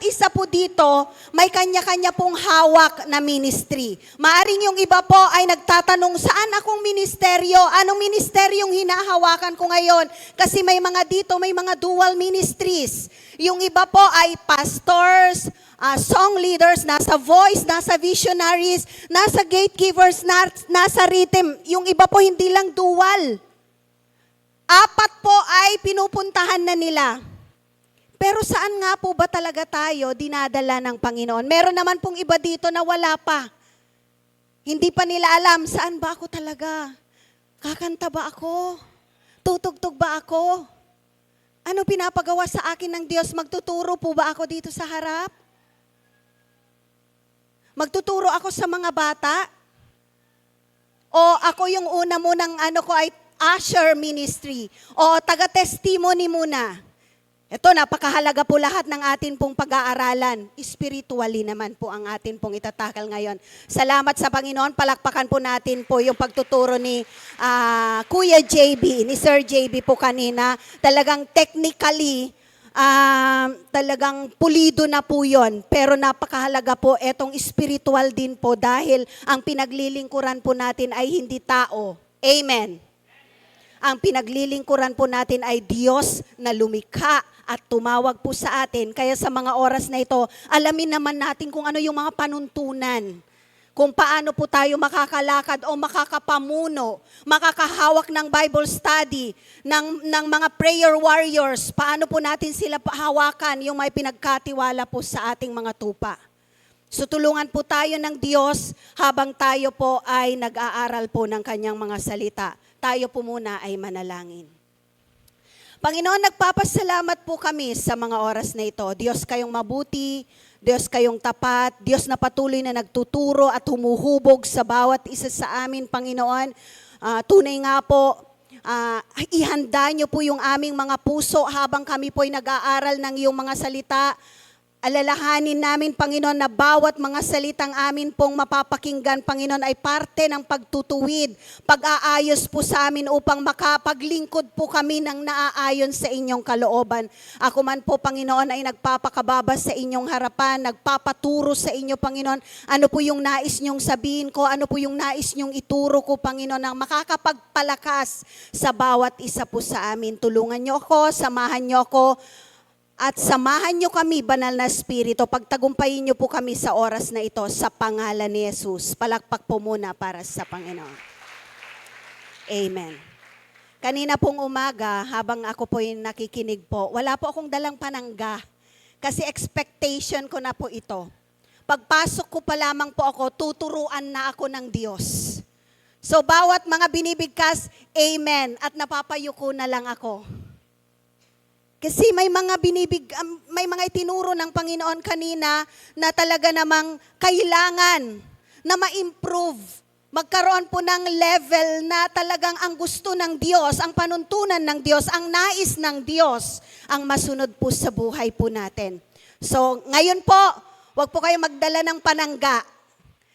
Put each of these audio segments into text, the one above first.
isa po dito, may kanya-kanya pong hawak na ministry. Maaring yung iba po ay nagtatanong, saan akong ministeryo? Anong ministeryong hinahawakan ko ngayon? Kasi may mga dito, may mga dual ministries. Yung iba po ay pastors, song leaders, nasa voice, nasa visionaries, nasa gatekeepers, nasa rhythm. Yung iba po hindi lang dual. 4 po ay pinupuntahan na nila. Pero saan nga po ba talaga tayo dinadala ng Panginoon? Meron naman pong iba dito na wala pa. Hindi pa nila alam, saan ba ako talaga? Kakanta ba ako? Tutugtog ba ako? Ano pinapagawa sa akin ng Diyos? Magtuturo po ba ako dito sa harap? Magtuturo ako sa mga bata? O ako yung una munang ay usher ministry? O taga-testimony muna? Ito, napakahalaga po lahat ng atin pong pag-aaralan. Spiritually naman po ang atin pong itatakal ngayon. Salamat sa Panginoon. Palakpakan po natin po yung pagtuturo ni Kuya JB, ni Sir JB po kanina. Talagang technically, talagang pulido na po yun. Pero napakahalaga po etong spiritual din po dahil ang pinaglilingkuran po natin ay hindi tao. Amen. Ang pinaglilingkuran po natin ay Diyos na lumikha at tumawag po sa atin. Kaya sa mga oras na ito, alamin naman natin kung ano yung mga panuntunan. Kung paano po tayo makakalakad o makakapamuno, makakahawak ng Bible study, ng mga prayer warriors. Paano po natin sila hawakan yung may pinagkatiwala po sa ating mga tupa. So tulungan po tayo ng Diyos habang tayo po ay nag-aaral po ng kanyang mga salita. Tayo po muna ay manalangin. Panginoon, nagpapasalamat po kami sa mga oras na ito. Diyos kayong mabuti, Diyos kayong tapat, Diyos na patuloy na nagtuturo at humuhubog sa bawat isa sa amin, Panginoon. Tunay nga po, ihanda niyo po yung aming mga puso habang kami po ay nag-aaral ng iyong mga salita. Alalahanin namin, Panginoon, na bawat mga salitang amin pong mapapakinggan, Panginoon, ay parte ng pagtutuwid, pag-aayos po sa amin upang makapaglingkod po kami ng naaayon sa inyong kalooban. Ako man po, Panginoon, ay nagpapakababa sa inyong harapan, nagpapaturo sa inyo, Panginoon, ano po yung nais niyong sabihin ko, ano po yung nais niyong ituro ko, Panginoon, ang makakapagpalakas sa bawat isa po sa amin. Tulungan niyo ako, samahan niyo ako, at samahan niyo kami, Banal na Espiritu. Pagtagumpayin niyo po kami sa oras na ito sa pangalan ni Jesus. Palakpak po muna para sa Panginoon. Amen. Kanina pong umaga, habang ako po yung nakikinig po, wala po akong dalang panangga. Kasi expectation ko na po ito. Pagpasok ko pa lamang po ako, tuturuan na ako ng Diyos. So bawat mga binibigkas, amen. At napapayuko na lang ako. Kasi may mga itinuro ng Panginoon kanina na talaga namang kailangan na ma-improve. Magkaroon po ng level na talagang ang gusto ng Diyos, ang panuntunan ng Diyos, ang nais ng Diyos, ang masunod po sa buhay po natin. So ngayon po, wag po kayo magdala ng panangga.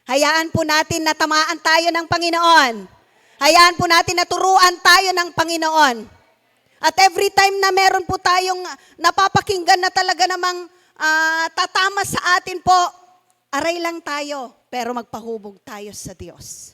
Hayaan po natin na tamaan tayo ng Panginoon. Hayaan po natin na turuan tayo ng Panginoon. At every time na meron po tayong napapakinggan na talaga namang tatama sa atin po, aray lang tayo, pero magpahubog tayo sa Diyos.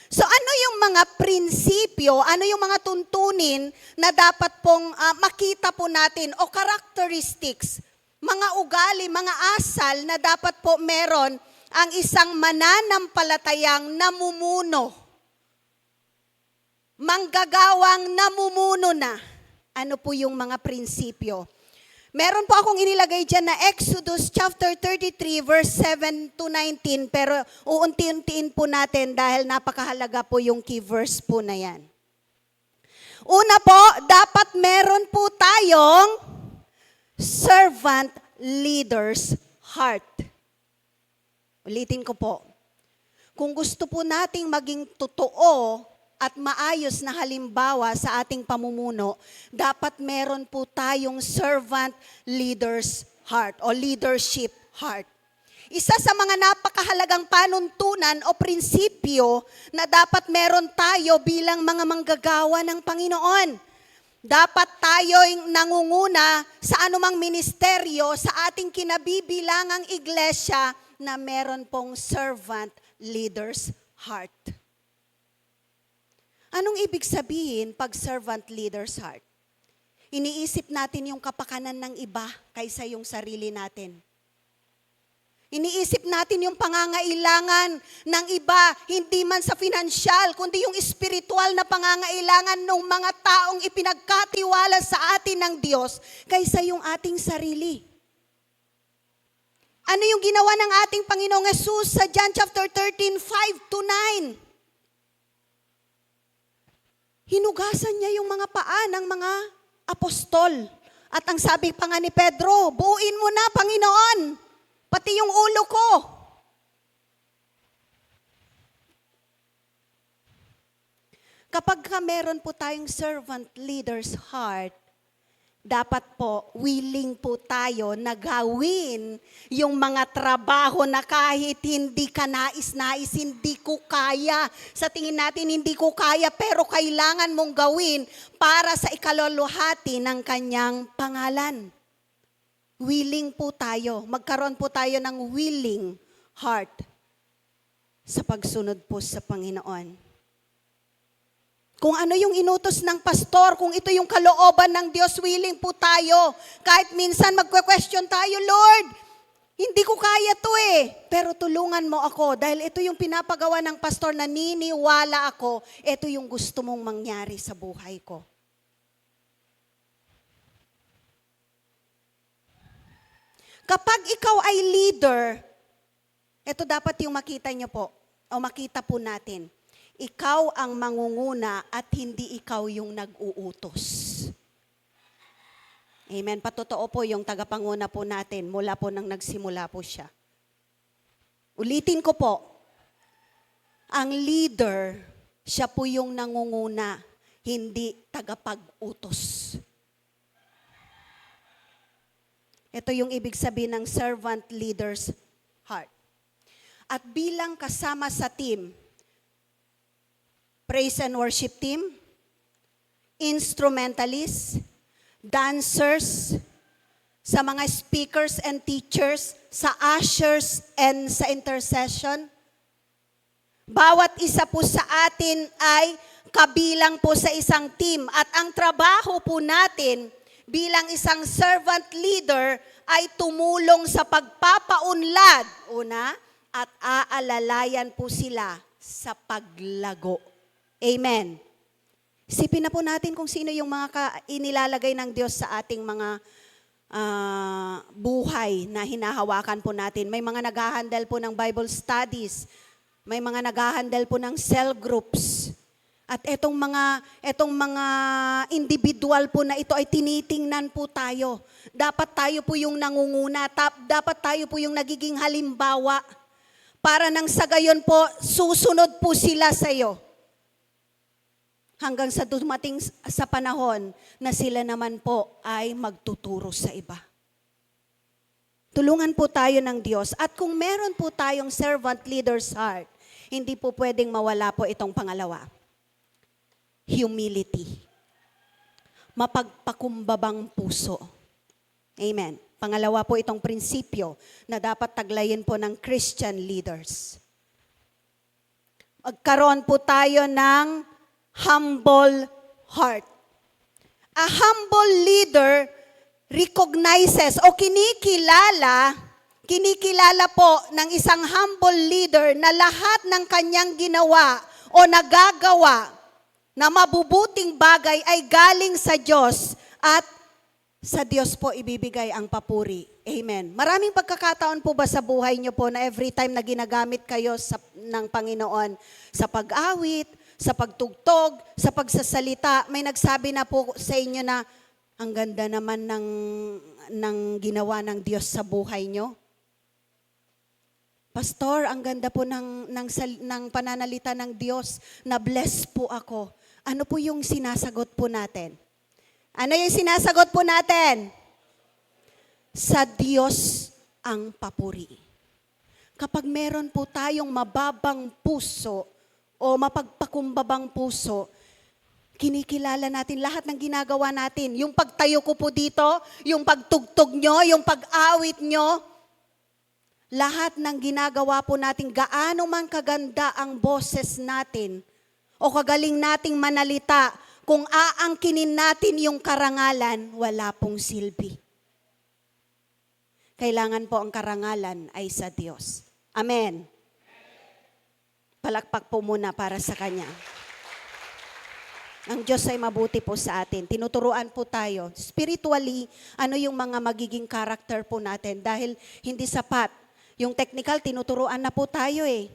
So ano yung mga prinsipyo, ano yung mga tuntunin na dapat pong makita po natin o characteristics, mga ugali, mga asal na dapat po meron ang isang mananampalatayang namumuno, manggagawang namumuno na. Ano po yung mga prinsipyo? Meron po akong inilagay dyan na Exodus chapter 33 verse 7 to 19 pero uunti-untiin po natin dahil napakahalaga po yung key verse po na yan. Una po, dapat meron po tayong servant leader's heart. Ulitin ko po. Kung gusto po nating maging totoo at maayos na halimbawa sa ating pamumuno, dapat meron po tayong servant leader's heart o leadership heart. Isa sa mga napakahalagang panuntunan o prinsipyo na dapat meron tayo bilang mga manggagawa ng Panginoon. Dapat tayo'y nangunguna sa anumang ministeryo sa ating kinabibilangang iglesia na meron pong servant leader's heart. Anong ibig sabihin pag servant leader's heart? Iniisip natin yung kapakanan ng iba kaysa yung sarili natin. Iniisip natin yung pangangailangan ng iba, hindi man sa finansyal, kundi yung espiritual na pangangailangan ng mga taong ipinagkatiwala sa atin ng Diyos kaysa yung ating sarili. Ano yung ginawa ng ating Panginoong Hesus sa John chapter 13, 5-9? Hinugasan niya yung mga paa ng mga apostol. At ang sabi pa nga ni Pedro, buuin mo na, Panginoon, pati yung ulo ko. Kapag meron po tayong servant leader's heart, dapat po willing po tayo na gawin yung mga trabaho na kahit hindi ka nais-nais, hindi ko kaya. Sa tingin natin hindi ko kaya pero kailangan mong gawin para sa ikaluluhati ng kanyang pangalan. Willing po tayo, magkaroon po tayo ng willing heart sa pagsunod po sa Panginoon. Kung ano yung inutos ng pastor, kung ito yung kalooban ng Diyos, willing po tayo. Kahit minsan magque-question tayo, Lord, hindi ko kaya to pero tulungan mo ako dahil ito yung pinapagawa ng pastor, naniniwala ako, ito yung gusto mong mangyari sa buhay ko. Kapag ikaw ay leader, ito dapat yung makita nyo po, o makita po natin. Ikaw ang mangunguna at hindi ikaw yung nag-uutos. Amen. Patotoo po yung tagapanguna po natin mula po nang nagsimula po siya. Ulitin ko po, ang leader, siya po yung nangunguna, hindi tagapag-utos. Ito yung ibig sabihin ng servant leader's heart. At bilang kasama sa team, praise and worship team, instrumentalists, dancers, sa mga speakers and teachers, sa ushers and sa intercession. Bawat isa po sa atin ay kabilang po sa isang team. At ang trabaho po natin bilang isang servant leader ay tumulong sa pagpapaunlad, una, at aalalayan po sila sa paglago. Amen. Isipin na po natin kung sino yung mga inilalagay ng Diyos sa ating mga buhay na hinahawakan po natin. May mga nag-handle po ng Bible studies. May mga nag-handle po ng cell groups. At etong mga individual po na ito ay tinitingnan po tayo. Dapat tayo po yung nangunguna. Dapat tayo po yung nagiging halimbawa. Para nang sa gayon po, susunod po sila sa iyo. Hanggang sa dumating sa panahon na sila naman po ay magtuturo sa iba. Tulungan po tayo ng Diyos. At kung meron po tayong servant leader's heart, hindi po pwedeng mawala po itong pangalawa. Humility. Mapagpakumbabang puso. Amen. Pangalawa po itong prinsipyo na dapat taglayin po ng Christian leaders. Magkaroon po tayo ng humble heart. A humble leader recognizes o kinikilala po ng isang humble leader na lahat ng kanyang ginawa o nagagawa na mabubuting bagay ay galing sa Diyos at sa Diyos po ibibigay ang papuri. Amen. Maraming pagkakataon po ba sa buhay niyo po na every time na ginagamit kayo ng Panginoon sa pag-awit, sa pagtugtog, sa pagsasalita, may nagsabi na po sa inyo na ang ganda naman ng ginawa ng Diyos sa buhay nyo? Pastor, ang ganda po ng pananalita ng Diyos, na bless po ako. Ano po yung sinasagot po natin? Ano yung sinasagot po natin? Sa Diyos ang papuri. Kapag meron po tayong mababang puso o mapagpakumbabang puso, Kinikilala natin lahat ng ginagawa natin. Yung pagtayo ko po dito, yung pagtugtog nyo, yung pag-awit nyo, lahat ng ginagawa po natin, gaano man kaganda ang boses natin o kagaling nating manalita, kung aangkinin natin yung karangalan, wala pong silbi. Kailangan po ang karangalan ay sa Diyos. Amen. Palakpak po muna para sa Kanya. Ang Diyos ay mabuti po sa atin. Tinuturuan po tayo. Spiritually, ano yung mga magiging character po natin? Dahil hindi sapat. Yung technical, tinuturuan na po tayo eh.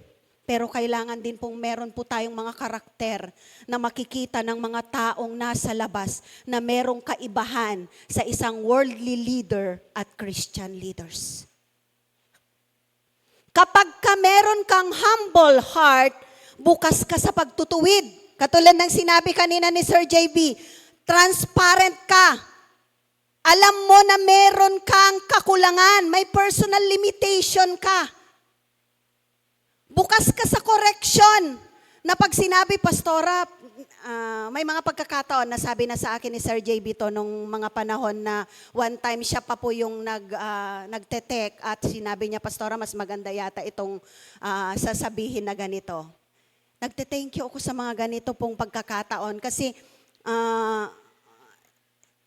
Pero kailangan din pong meron po tayong mga karakter na makikita ng mga taong nasa labas na merong kaibahan sa isang worldly leader at Christian leaders. Kapag ka meron kang humble heart, bukas ka sa pagtutuwid. Katulad ng sinabi kanina ni Sir JB, transparent ka. Alam mo na meron kang kakulangan, may personal limitation ka. Bukas ka sa correction. Na pag sinabi, Pastora, may mga pagkakataon na sabi na sa akin ni Sir JB to nung mga panahon na one time siya pa po yung nagtetek at sinabi niya, Pastora, mas maganda yata itong sasabihin na ganito. Nagte-thank you ako sa mga ganito pong pagkakataon kasi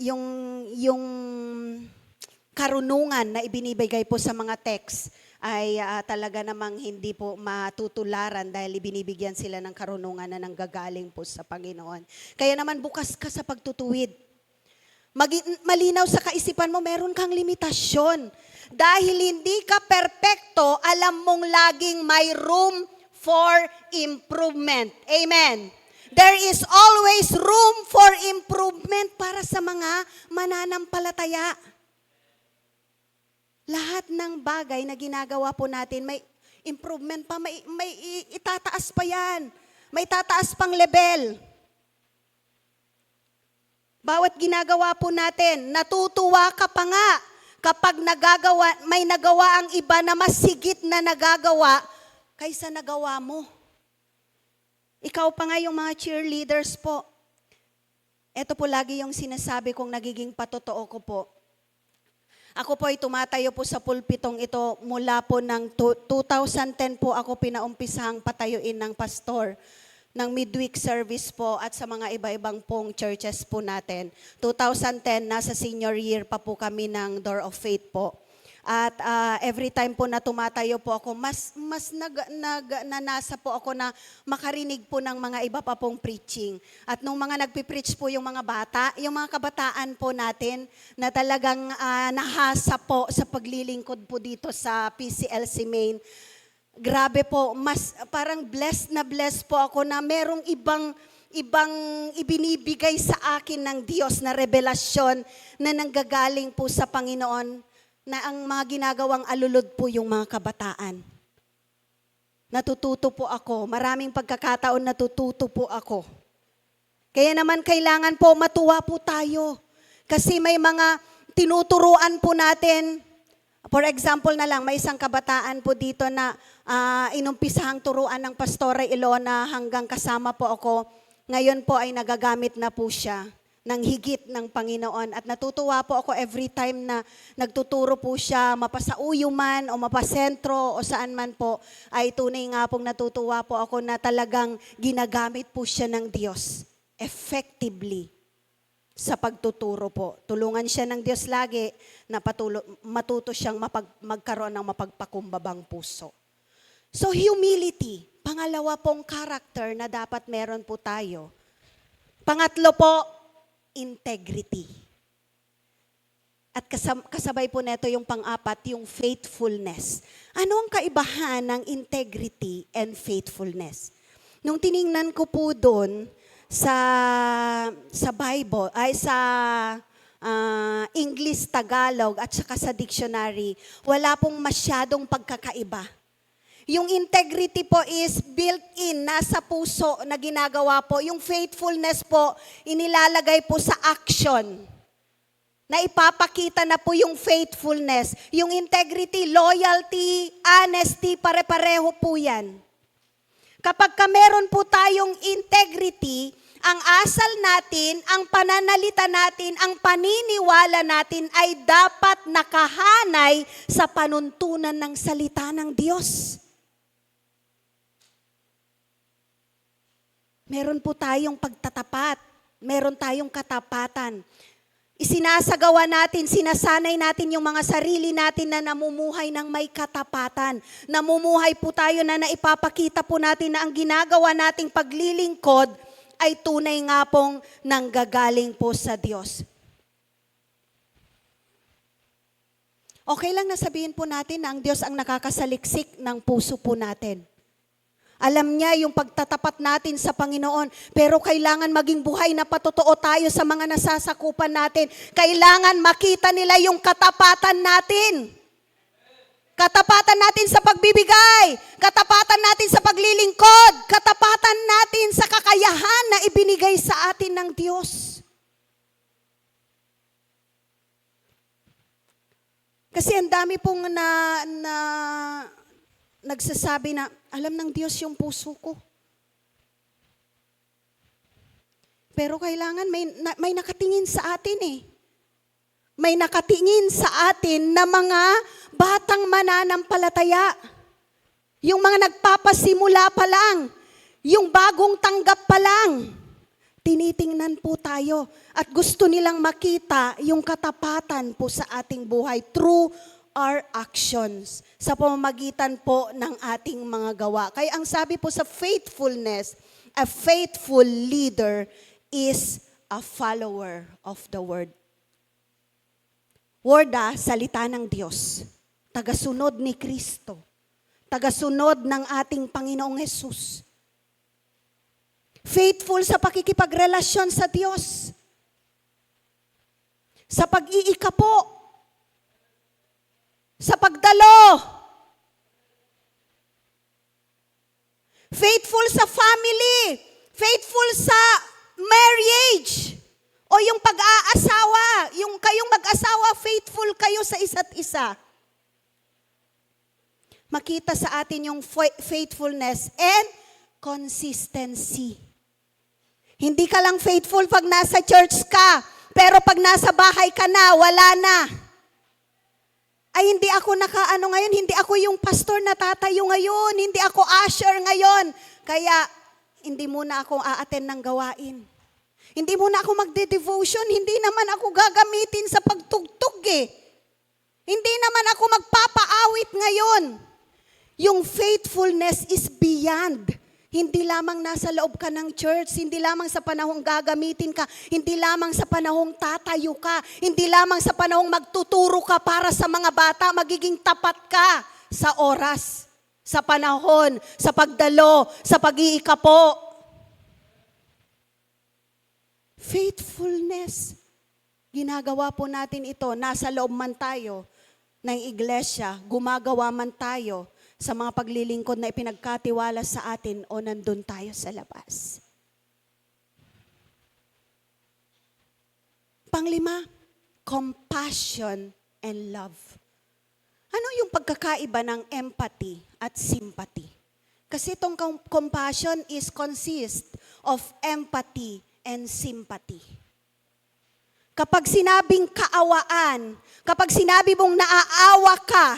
yung karunungan na ibinibigay po sa mga text ay talaga namang hindi po matutularan dahil ibinibigyan sila ng karunungan na nanggagaling po sa Panginoon. Kaya naman bukas ka sa pagtutuwid. Malinaw sa kaisipan mo, meron kang limitasyon. Dahil hindi ka perpekto, alam mong laging may room for improvement. Amen. There is always room for improvement para sa mga mananampalataya. Lahat ng bagay na ginagawa po natin, may improvement pa, may itataas pa yan. May tataas pang level. Bawat ginagawa po natin, natutuwa ka pa nga kapag may nagawa ang iba na mas higit na nagagawa kaysa nagawa mo. Ikaw pa nga yung mga cheerleaders po. Ito po lagi yung sinasabi kong nagiging patotoo ko po. Ako po ay tumatayo po sa pulpitong ito mula po ng 2010 po ako pinaumpisahang patayuin ng pastor ng midweek service po at sa mga iba-ibang pong churches po natin. 2010, nasa senior year pa po kami ng Door of Faith po. At every time po na tumatayo po ako, mas nanasa po ako na makarinig po ng mga iba pa pong preaching. At nung mga nagpipreach po yung mga bata, yung mga kabataan po natin na talagang nahasa po sa paglilingkod po dito sa PCLC Main, grabe po, mas parang blessed po ako na merong ibang ibinibigay sa akin ng Diyos na revelasyon na nanggagaling po sa Panginoon, na ang mga ginagawang alulod po yung mga kabataan. Natututo po ako. Maraming pagkakataon natututo po ako. Kaya naman kailangan po matuwa po tayo. Kasi may mga tinuturuan po natin. For example na lang, may isang kabataan po dito na inumpisahang turuan ng Pastora Ilona hanggang kasama po ako. Ngayon po ay nagagamit na po siya ng higit ng Panginoon. At natutuwa po ako every time na nagtuturo po siya, mapasauyo man o mapasentro o saan man po, ay tunay nga pong natutuwa po ako na talagang ginagamit po siya ng Diyos effectively sa pagtuturo po. Tulungan siya ng Diyos lagi na matuto siyang magkaroon ng mapagpakumbabang puso. So humility, pangalawa pong character na dapat meron po tayo. Pangatlo po, integrity. At kasabay po neto yung pang-apat, yung faithfulness. Ano ang kaibahan ng integrity and faithfulness? Nung tiningnan ko po doon sa Bible, ay sa English, Tagalog, at saka sa dictionary, wala pong masyadong pagkakaiba. Yung integrity po is built-in, nasa puso na ginagawa po. Yung faithfulness po, inilalagay po sa action. Na ipapakita na po yung faithfulness. Yung integrity, loyalty, honesty, pare-pareho po yan. Kapag meron po tayong integrity, Ang asal natin, ang pananalita natin, ang paniniwala natin ay dapat nakahanay sa panuntunan ng salita ng Diyos. Meron po tayong pagtatapat, meron tayong katapatan. Isinasagawa natin, sinasanay natin yung mga sarili natin na namumuhay ng may katapatan. Namumuhay po tayo na naipapakita po natin na ang ginagawa nating paglilingkod ay tunay nga pong nanggagaling po sa Diyos. Okay lang na sabihin po natin na ang Diyos ang nakakasaliksik ng puso po natin. Alam niya yung pagtatapat natin sa Panginoon, pero kailangan maging buhay na patotoo tayo sa mga nasasakupan natin. Kailangan makita nila yung katapatan natin. Katapatan natin sa pagbibigay, katapatan natin sa paglilingkod, katapatan natin sa kakayahan na ibinigay sa atin ng Diyos. Kasi ang dami pong nagsasabi na, alam ng Diyos yung puso ko. Pero kailangan may nakatingin sa atin eh. May nakatingin sa atin na mga batang mananampalataya. Yung mga nagpapasimula pa lang. Yung bagong tanggap pa lang. Tinitingnan po tayo at gusto nilang makita yung katapatan po sa ating buhay through our actions, sa pamamagitan po ng ating mga gawa. Kaya ang sabi po sa faithfulness, a faithful leader is a follower of the word. Word, salita ng Diyos. Tagasunod ni Kristo. Tagasunod ng ating Panginoong Hesus. Faithful sa pakikipagrelasyon sa Diyos. Sa pag-iikapo. Sa pagdalo. Faithful sa family. Faithful sa marriage. O yung pag-aasawa. Yung kayong mag-asawa, faithful kayo sa isa't isa. Makita sa atin yung faithfulness and consistency. Hindi ka lang faithful pag nasa church ka, pero pag nasa bahay ka na, wala na. Ay, hindi ako ngayon, hindi ako yung pastor na tatayo ngayon, hindi ako usher ngayon. Kaya, hindi muna ako a-attend ng gawain. Hindi muna ako magde-devotion, hindi naman ako gagamitin sa pagtugtog eh. Hindi naman ako magpapaawit ngayon. Yung faithfulness is beyond. Hindi lamang nasa loob ka ng church, hindi lamang sa panahong gagamitin ka, hindi lamang sa panahong tatayo ka, hindi lamang sa panahong magtuturo ka para sa mga bata, magiging tapat ka sa oras, sa panahon, sa pagdalo, sa pag-iikapo. Faithfulness. Ginagawa po natin ito, nasa loob man tayo ng iglesia, gumagawa man tayo sa mga paglilingkod na ipinagkatiwala sa atin o nandun tayo sa labas. Panglima, compassion and love. Ano yung pagkakaiba ng empathy at sympathy? Kasi itong compassion is consist of empathy and sympathy. Kapag sinabing kaawaan, kapag sinabi mong naaawa ka,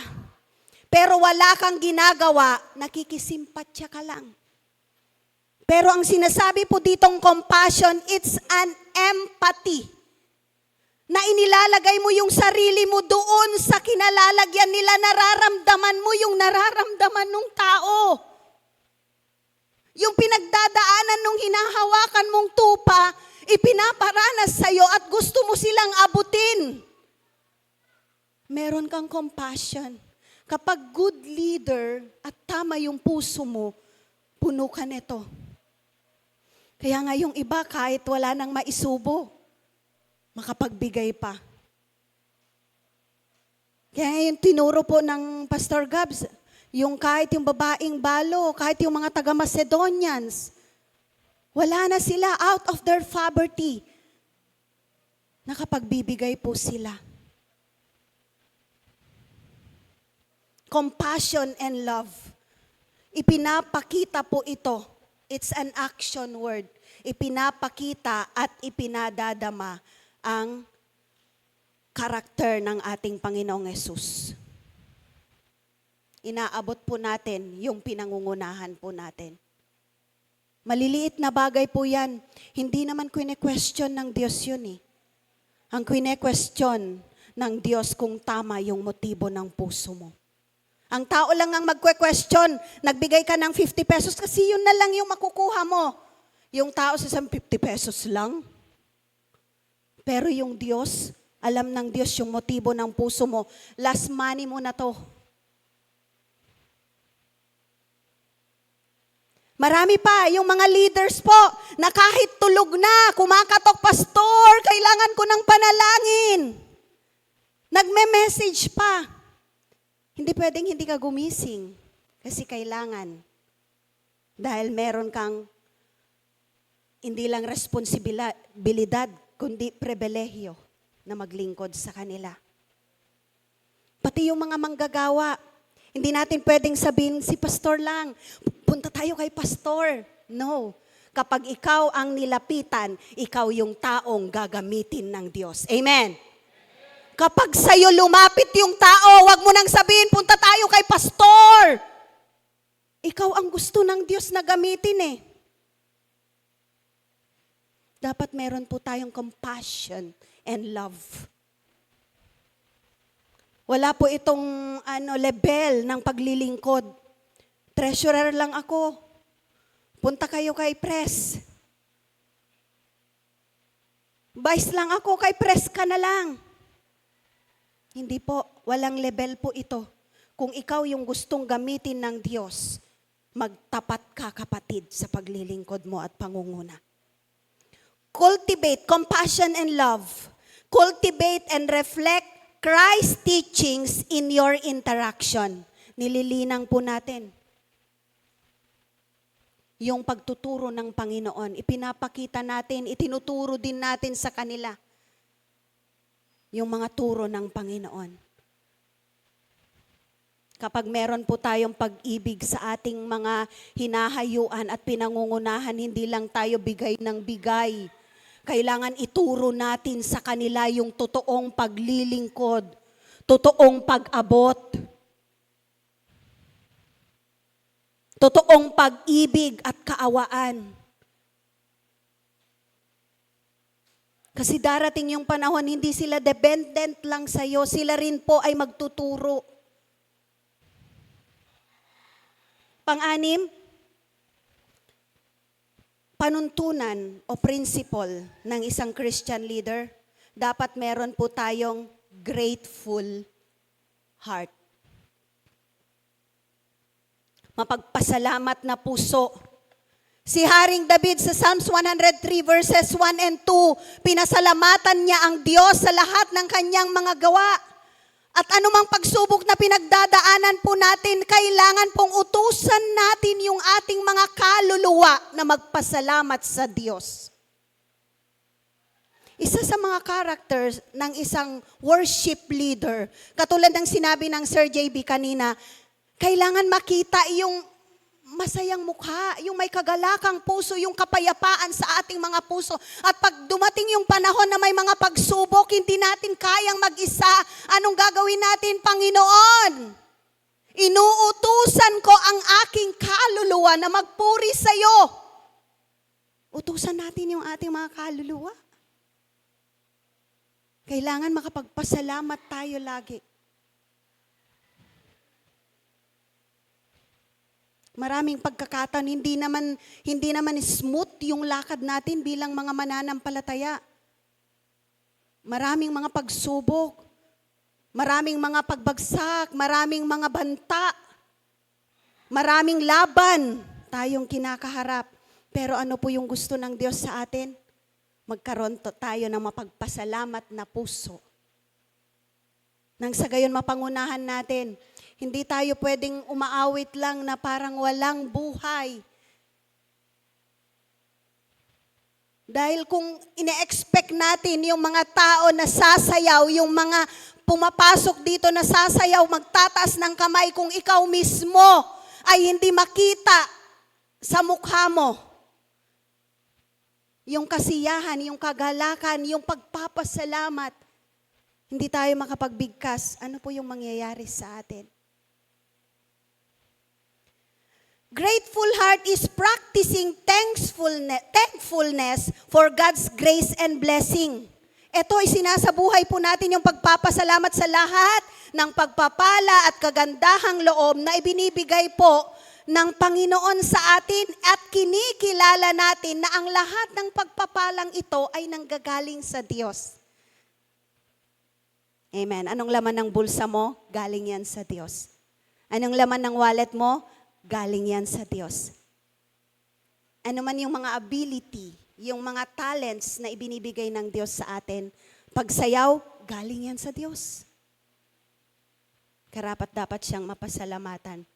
pero wala kang ginagawa, nakikisimpatya ka lang. Pero ang sinasabi po ditong compassion, it's an empathy. Na inilalagay mo yung sarili mo doon sa kinalalagyan nila, nararamdaman mo yung nararamdaman ng tao. Yung pinagdadaanan nung hinahawakan mong tupa, ipinaparanas sa'yo at gusto mo silang abutin. Meron kang compassion. Kapag good leader at tama yung puso mo, puno ka nito. Kaya nga yung iba kahit wala nang maisubo, makapagbigay pa. Kaya yung tinuro po ng Pastor Gabs, yung kahit yung babaeng balo, kahit yung mga taga-Macedonians, wala na sila out of their poverty. Nakapagbibigay po sila. Compassion and love. Ipinapakita po ito. It's an action word. Ipinapakita at ipinadadama ang karakter ng ating Panginoong Hesus. Inaabot po natin yung pinangungunahan po natin. Maliliit na bagay po yan. Hindi naman kwene-question ng Diyos yun eh. Ang kwene-question ng Diyos kung tama yung motibo ng puso mo. Ang tao lang ang magkwe-question, nagbigay ka ng 50 pesos kasi yun na lang yung makukuha mo. Yung tao sa 50 pesos lang. Pero yung Diyos, alam ng Diyos yung motibo ng puso mo. Last money mo na to. Marami pa, yung mga leaders po, na kahit tulog na, kumakatok, pastor, kailangan ko ng panalangin. Nagme-message pa. Hindi pwedeng hindi ka gumising kasi kailangan. Dahil meron kang hindi lang responsibilidad, kundi pribilehyo na maglingkod sa kanila. Pati yung mga manggagawa, hindi natin pwedeng sabihin, si pastor lang, punta tayo kay pastor. No. Kapag ikaw ang nilapitan, ikaw yung taong gagamitin ng Diyos. Amen. Kapag sa'yo lumapit yung tao, wag mo nang sabihin, punta tayo kay pastor. Ikaw ang gusto ng Diyos na gamitin eh. Dapat meron po tayong compassion and love. Wala po itong level ng paglilingkod. Treasurer lang ako. Punta kayo kay press. Vice lang ako, kay press ka na lang. Hindi po, walang level po ito. Kung ikaw yung gustong gamitin ng Diyos, magtapat ka kapatid sa paglilingkod mo at pangunguna. Cultivate compassion and love. Cultivate and reflect Christ's teachings in your interaction. Nililinang po natin. Yung pagtuturo ng Panginoon, ipinapakita natin, itinuturo din natin sa kanila. Yung mga turo ng Panginoon. Kapag meron po tayong pag-ibig sa ating mga hinahayuan at pinangungunahan, hindi lang tayo bigay ng bigay. Kailangan ituro natin sa kanila yung totoong paglilingkod, totoong pag-abot, totoong pag-ibig at kaawaan. Kasi darating yung panahon, hindi sila dependent lang sa'yo, sila rin po ay magtuturo. Pang-anim, panuntunan o principle ng isang Christian leader, dapat meron po tayong grateful heart. Mapagpasalamat na puso. Si Haring David sa Psalms 103 verses 1 and 2, pinasalamatan niya ang Diyos sa lahat ng kanyang mga gawa. At anumang pagsubok na pinagdadaanan po natin, kailangan pong utusan natin yung ating mga kaluluwa na magpasalamat sa Diyos. Isa sa mga characters ng isang worship leader, katulad ng sinabi ng Sir JB kanina, kailangan makita yung masayang mukha, yung may kagalakang puso, yung kapayapaan sa ating mga puso. At pag dumating yung panahon na may mga pagsubok, hindi natin kayang mag-isa, anong gagawin natin, Panginoon? Inuutusan ko ang aking kaluluwa na magpuri sa iyo. Utusan natin yung ating mga kaluluwa. Kailangan makapagpasalamat tayo lagi. Maraming pagkakataon, hindi naman smooth yung lakad natin bilang mga mananampalataya. Maraming mga pagsubok, maraming mga pagbagsak, maraming mga banta, maraming laban tayong kinakaharap. Pero ano po yung gusto ng Diyos sa atin? Magkaroon tayo ng mapagpasalamat na puso. Nang sa gayon mapangunahan natin, hindi tayo pwedeng umaawit lang na parang walang buhay. Dahil kung ine-expect natin yung mga tao na sasayaw, yung mga pumapasok dito na sasayaw, magtataas ng kamay, kung ikaw mismo ay hindi makita sa mukha mo. Yung kasiyahan, yung kagalakan, yung pagpapasalamat, hindi tayo makapagbigkas. Ano po yung mangyayari sa atin? Grateful heart is practicing thankfulness for God's grace and blessing. Ito ay sinasabuhay po natin yung pagpapasalamat sa lahat ng pagpapala at kagandahang loob na ibinibigay po ng Panginoon sa atin at kinikilala natin na ang lahat ng pagpapalang ito ay nanggagaling sa Diyos. Amen. Anong laman ng bulsa mo? Galing yan sa Diyos. Anong laman ng wallet mo? Galing yan sa Diyos. Ano man yung mga ability, yung mga talents na ibinibigay ng Diyos sa atin, pagsayaw, galing yan sa Diyos. Karapat-dapat siyang mapasalamatan.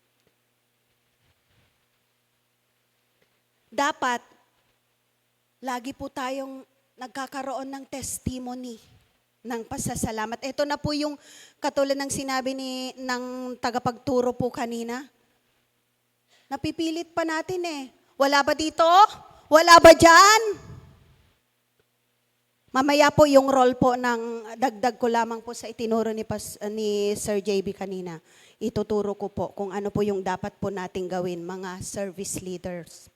Dapat, lagi po tayong nagkakaroon ng testimony ng pasasalamat. Ito na po yung katulad ng sinabi ng tagapagturo po kanina. Napipilit pa natin Wala ba dito? Wala ba dyan? Mamaya po yung role po ng dagdag ko lamang po sa itinuro ni Sir JB kanina. Ituturo ko po kung ano po yung dapat po nating gawin, mga service leaders.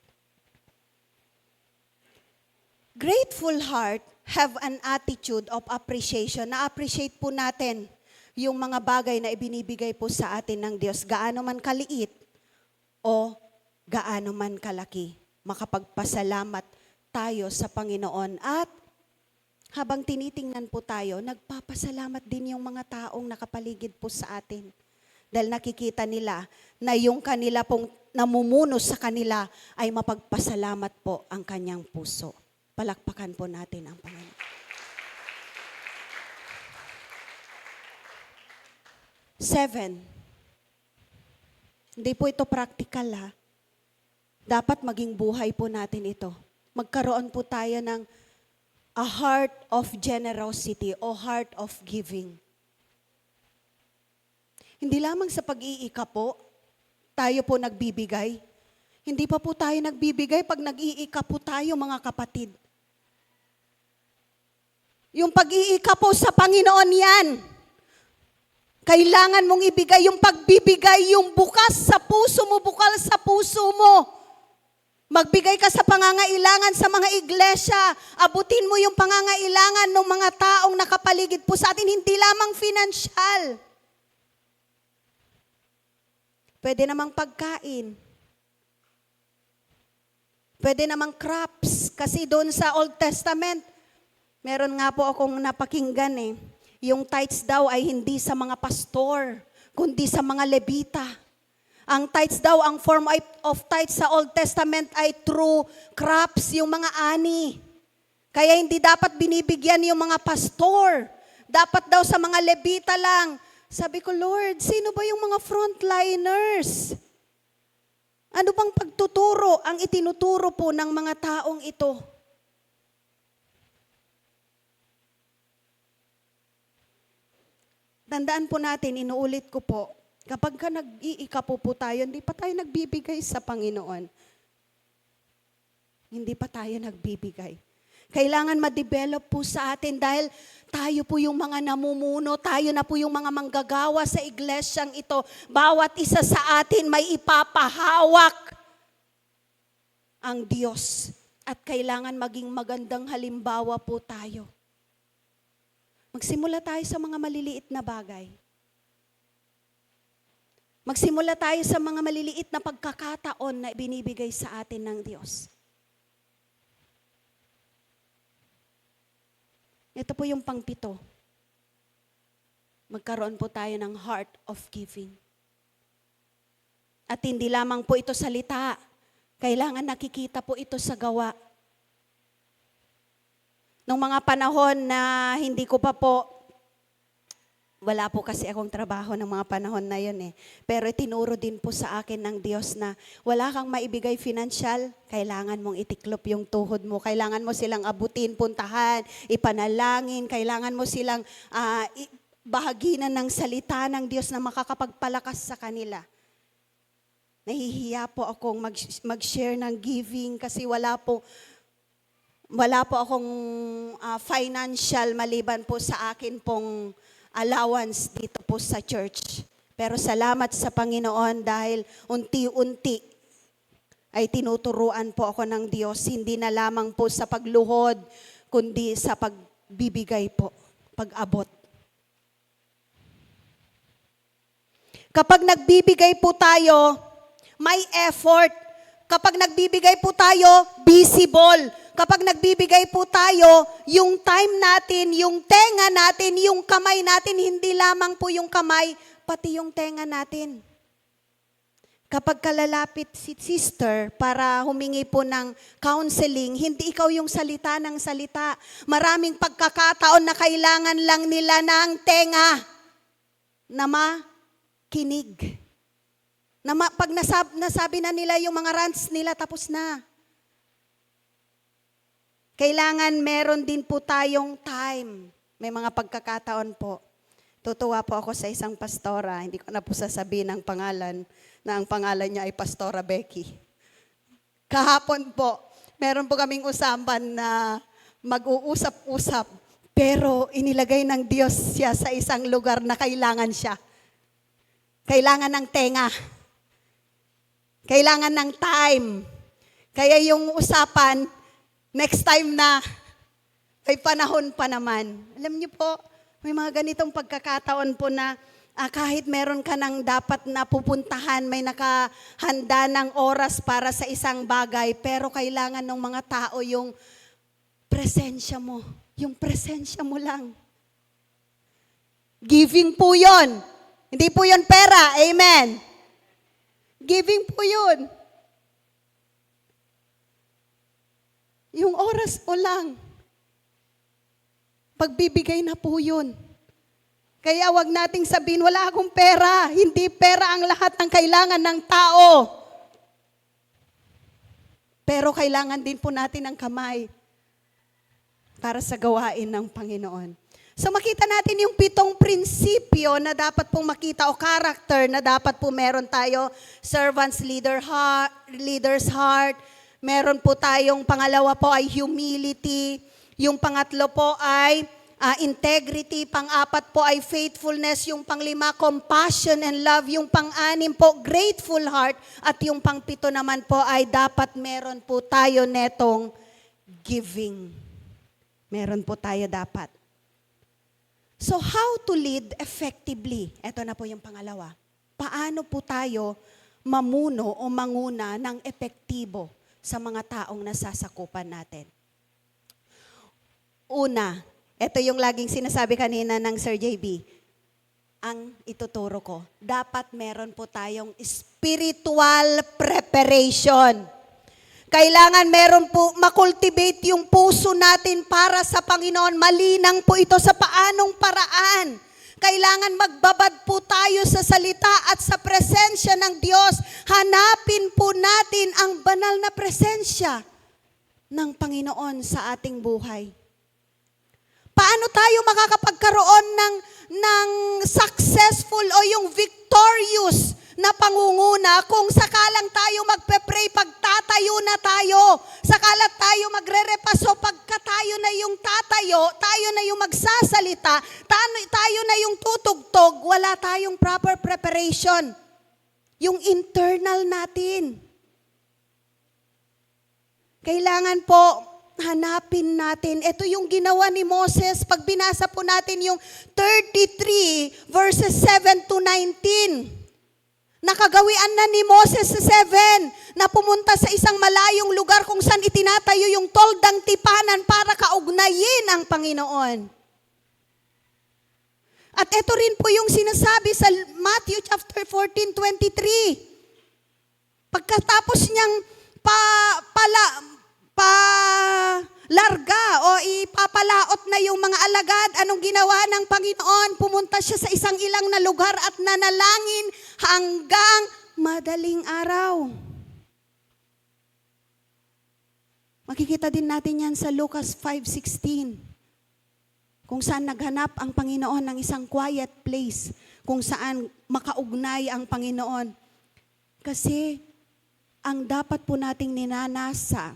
Grateful heart have an attitude of appreciation. Na-appreciate po natin yung mga bagay na ibinibigay po sa atin ng Diyos. Gaano man kaliit o gaano man kalaki. Makapagpasalamat tayo sa Panginoon. At habang tinitingnan po tayo, nagpapasalamat din yung mga taong nakapaligid po sa atin. Dahil nakikita nila na yung kanila pong namumuno sa kanila ay mapagpasalamat po ang kanyang puso. Palakpakan po natin ang Panginoon. 7. Hindi po ito practical Dapat maging buhay po natin ito. Magkaroon po tayo ng a heart of generosity o heart of giving. Hindi lamang sa pag-iika po, tayo po nagbibigay. Hindi pa po tayo nagbibigay pag nag-iika po tayo, mga kapatid. Yung pag-iika po sa Panginoon yan. Kailangan mong ibigay yung pagbibigay, yung bukas sa puso mo, bukal sa puso mo. Magbigay ka sa pangangailangan sa mga iglesia. Abutin mo yung pangangailangan ng mga taong nakapaligid po sa atin, hindi lamang financial. Pwede namang pagkain. Pwede namang crops. Kasi doon sa Old Testament, meron nga po akong napakinggan yung tithes daw ay hindi sa mga pastor, kundi sa mga Levita. Ang tithes daw, ang form of tithes sa Old Testament ay through crops, yung mga ani. Kaya hindi dapat binibigyan yung mga pastor. Dapat daw sa mga Levita lang. Sabi ko, Lord, sino ba yung mga frontliners? Ano bang pagtuturo ang itinuturo po ng mga taong ito? Tandaan po natin, inuulit ko po, kapag ka nag-iika po tayo, hindi pa tayo nagbibigay sa Panginoon. Hindi pa tayo nagbibigay. Kailangan ma-develop po sa atin dahil tayo po yung mga namumuno, tayo na po yung mga manggagawa sa iglesyang ito. Bawat isa sa atin may ipapahawak ang Diyos. At kailangan maging magandang halimbawa po tayo. Magsimula tayo sa mga maliliit na bagay. Magsimula tayo sa mga maliliit na pagkakataon na binibigay sa atin ng Diyos. Ito po yung pang-7. Magkaroon po tayo ng heart of giving. At hindi lamang po ito salita. Kailangan nakikita po ito sa gawa. Nung mga panahon na hindi ko pa po, wala po kasi akong trabaho ng mga panahon na yun Pero itinuro din po sa akin ng Diyos na wala kang maibigay financial, kailangan mong itiklop yung tuhod mo. Kailangan mo silang abutin, puntahan, ipanalangin. Kailangan mo silang bahaginan ng salita ng Diyos na makakapagpalakas sa kanila. Nahihiya po akong mag-share ng giving kasi wala po akong financial maliban po sa akin pong allowance dito po sa church. Pero salamat sa Panginoon dahil unti-unti ay tinuturuan po ako ng Diyos, hindi na lamang po sa pagluhod, kundi sa pagbibigay po, pag-abot. Kapag nagbibigay po tayo, may effort. Kapag nagbibigay po tayo, visible. Kapag nagbibigay po tayo, yung time natin, yung tenga natin, yung kamay natin, hindi lamang po yung kamay, pati yung tenga natin. Kapag kalalapit si sister para humingi po ng counseling, hindi ikaw yung salita ng salita. Maraming pagkakataon na kailangan lang nila ng tenga na makinig. Pag nasabi na nila yung mga rants nila, tapos na. Kailangan meron din po tayong time. May mga pagkakataon po. Tutuwa po ako sa isang pastora, hindi ko na po sasabihin ang pangalan, na ang pangalan niya ay Pastora Becky. Kahapon po, meron po kaming usapan na mag-uusap-usap, pero inilagay ng Diyos siya sa isang lugar na kailangan siya. Kailangan ng tenga. Kailangan ng time. Kaya yung usapan, next time na, ay panahon pa naman. Alam niyo po, may mga ganitong pagkakataon po na kahit meron ka ng dapat na pupuntahan, may nakahanda ng oras para sa isang bagay, pero kailangan ng mga tao yung presensya mo. Yung presensya mo lang. Giving po yun. Hindi po yun pera. Amen. Giving po yun. Yung oras mo lang. Pagbibigay na po yun. Kaya wag nating sabihin, wala akong pera. Hindi pera ang lahat ng kailangan ng tao. Pero kailangan din po natin ng kamay para sa gawain ng Panginoon. So makita natin yung 7 prinsipyo na dapat pong makita o character na dapat po meron tayo. Servant's leader's heart. Meron po tayong pangalawa po ay humility. Yung pangatlo po ay integrity. Pang-apat po ay faithfulness. Yung pang-5, compassion and love. Yung pang-6 po, grateful heart. At yung pang-7 naman po ay dapat meron po tayo netong giving. Meron po tayo dapat. So how to lead effectively? Ito na po yung pangalawa. Paano po tayo mamuno o manguna ng epektibo sa mga taong nasasakupan natin? Una, ito yung laging sinasabi kanina ng Sir JB, ang ituturo ko, dapat meron po tayong spiritual preparation. Kailangan meron po makultivate yung puso natin para sa Panginoon. Malinang po ito sa paanong paraan. Kailangan magbabad po tayo sa salita at sa presensya ng Diyos. Hanapin po natin ang banal na presensya ng Panginoon sa ating buhay. Paano tayo makakapagkaroon ng successful o yung victorious na pangunguna kung sakalang tayo magpe-pray, pagtatayo na tayo, sakalat tayo magre-repaso, pagka tayo na yung tatayo, tayo na yung magsasalita, tayo na yung tutugtog, wala tayong proper preparation. Yung internal natin. Kailangan po hanapin natin. Ito yung ginawa ni Moses. Pag binasa po natin yung 33 verses 7 to 19. Nakagawian na ni Moses sa 7 na pumunta sa isang malayong lugar kung saan itinatayo yung toldang tipanan para kaugnayin ang Panginoon. At ito rin po yung sinasabi sa Matthew chapter 14:23. Pagkatapos niyang larga o ipapalaot na yung mga alagad, anong ginawa ng Panginoon? Pumunta siya sa isang ilang na lugar at nanalangin hanggang madaling araw. Makikita din natin yan sa Lucas 5:16. Kung saan naghanap ang Panginoon ng isang quiet place, kung saan makaugnay ang Panginoon. Kasi ang dapat po nating ninanasa,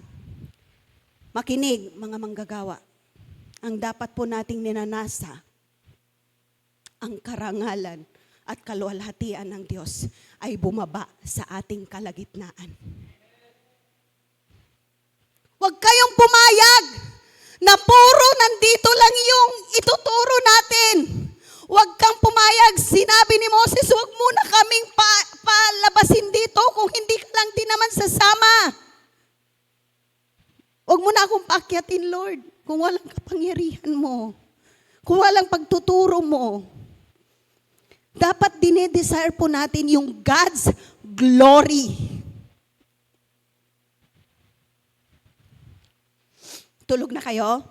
makinig mga manggagawa, ang dapat po nating ninanasa, ang karangalan at kaluwalhatian ng Diyos ay bumaba sa ating kalagitnaan. Huwag kayong pumayag na puro nandito lang yung ituturo natin. Huwag kang pumayag. Sinabi ni Moses, huwag muna kaming palabasin dito kung hindi ka lang din naman sasama. Huwag mo na akong paakyatin, Lord, kung walang kapangyarihan mo, kung walang pagtuturo mo. Dapat dinedesire po natin yung God's glory. Tulog na kayo?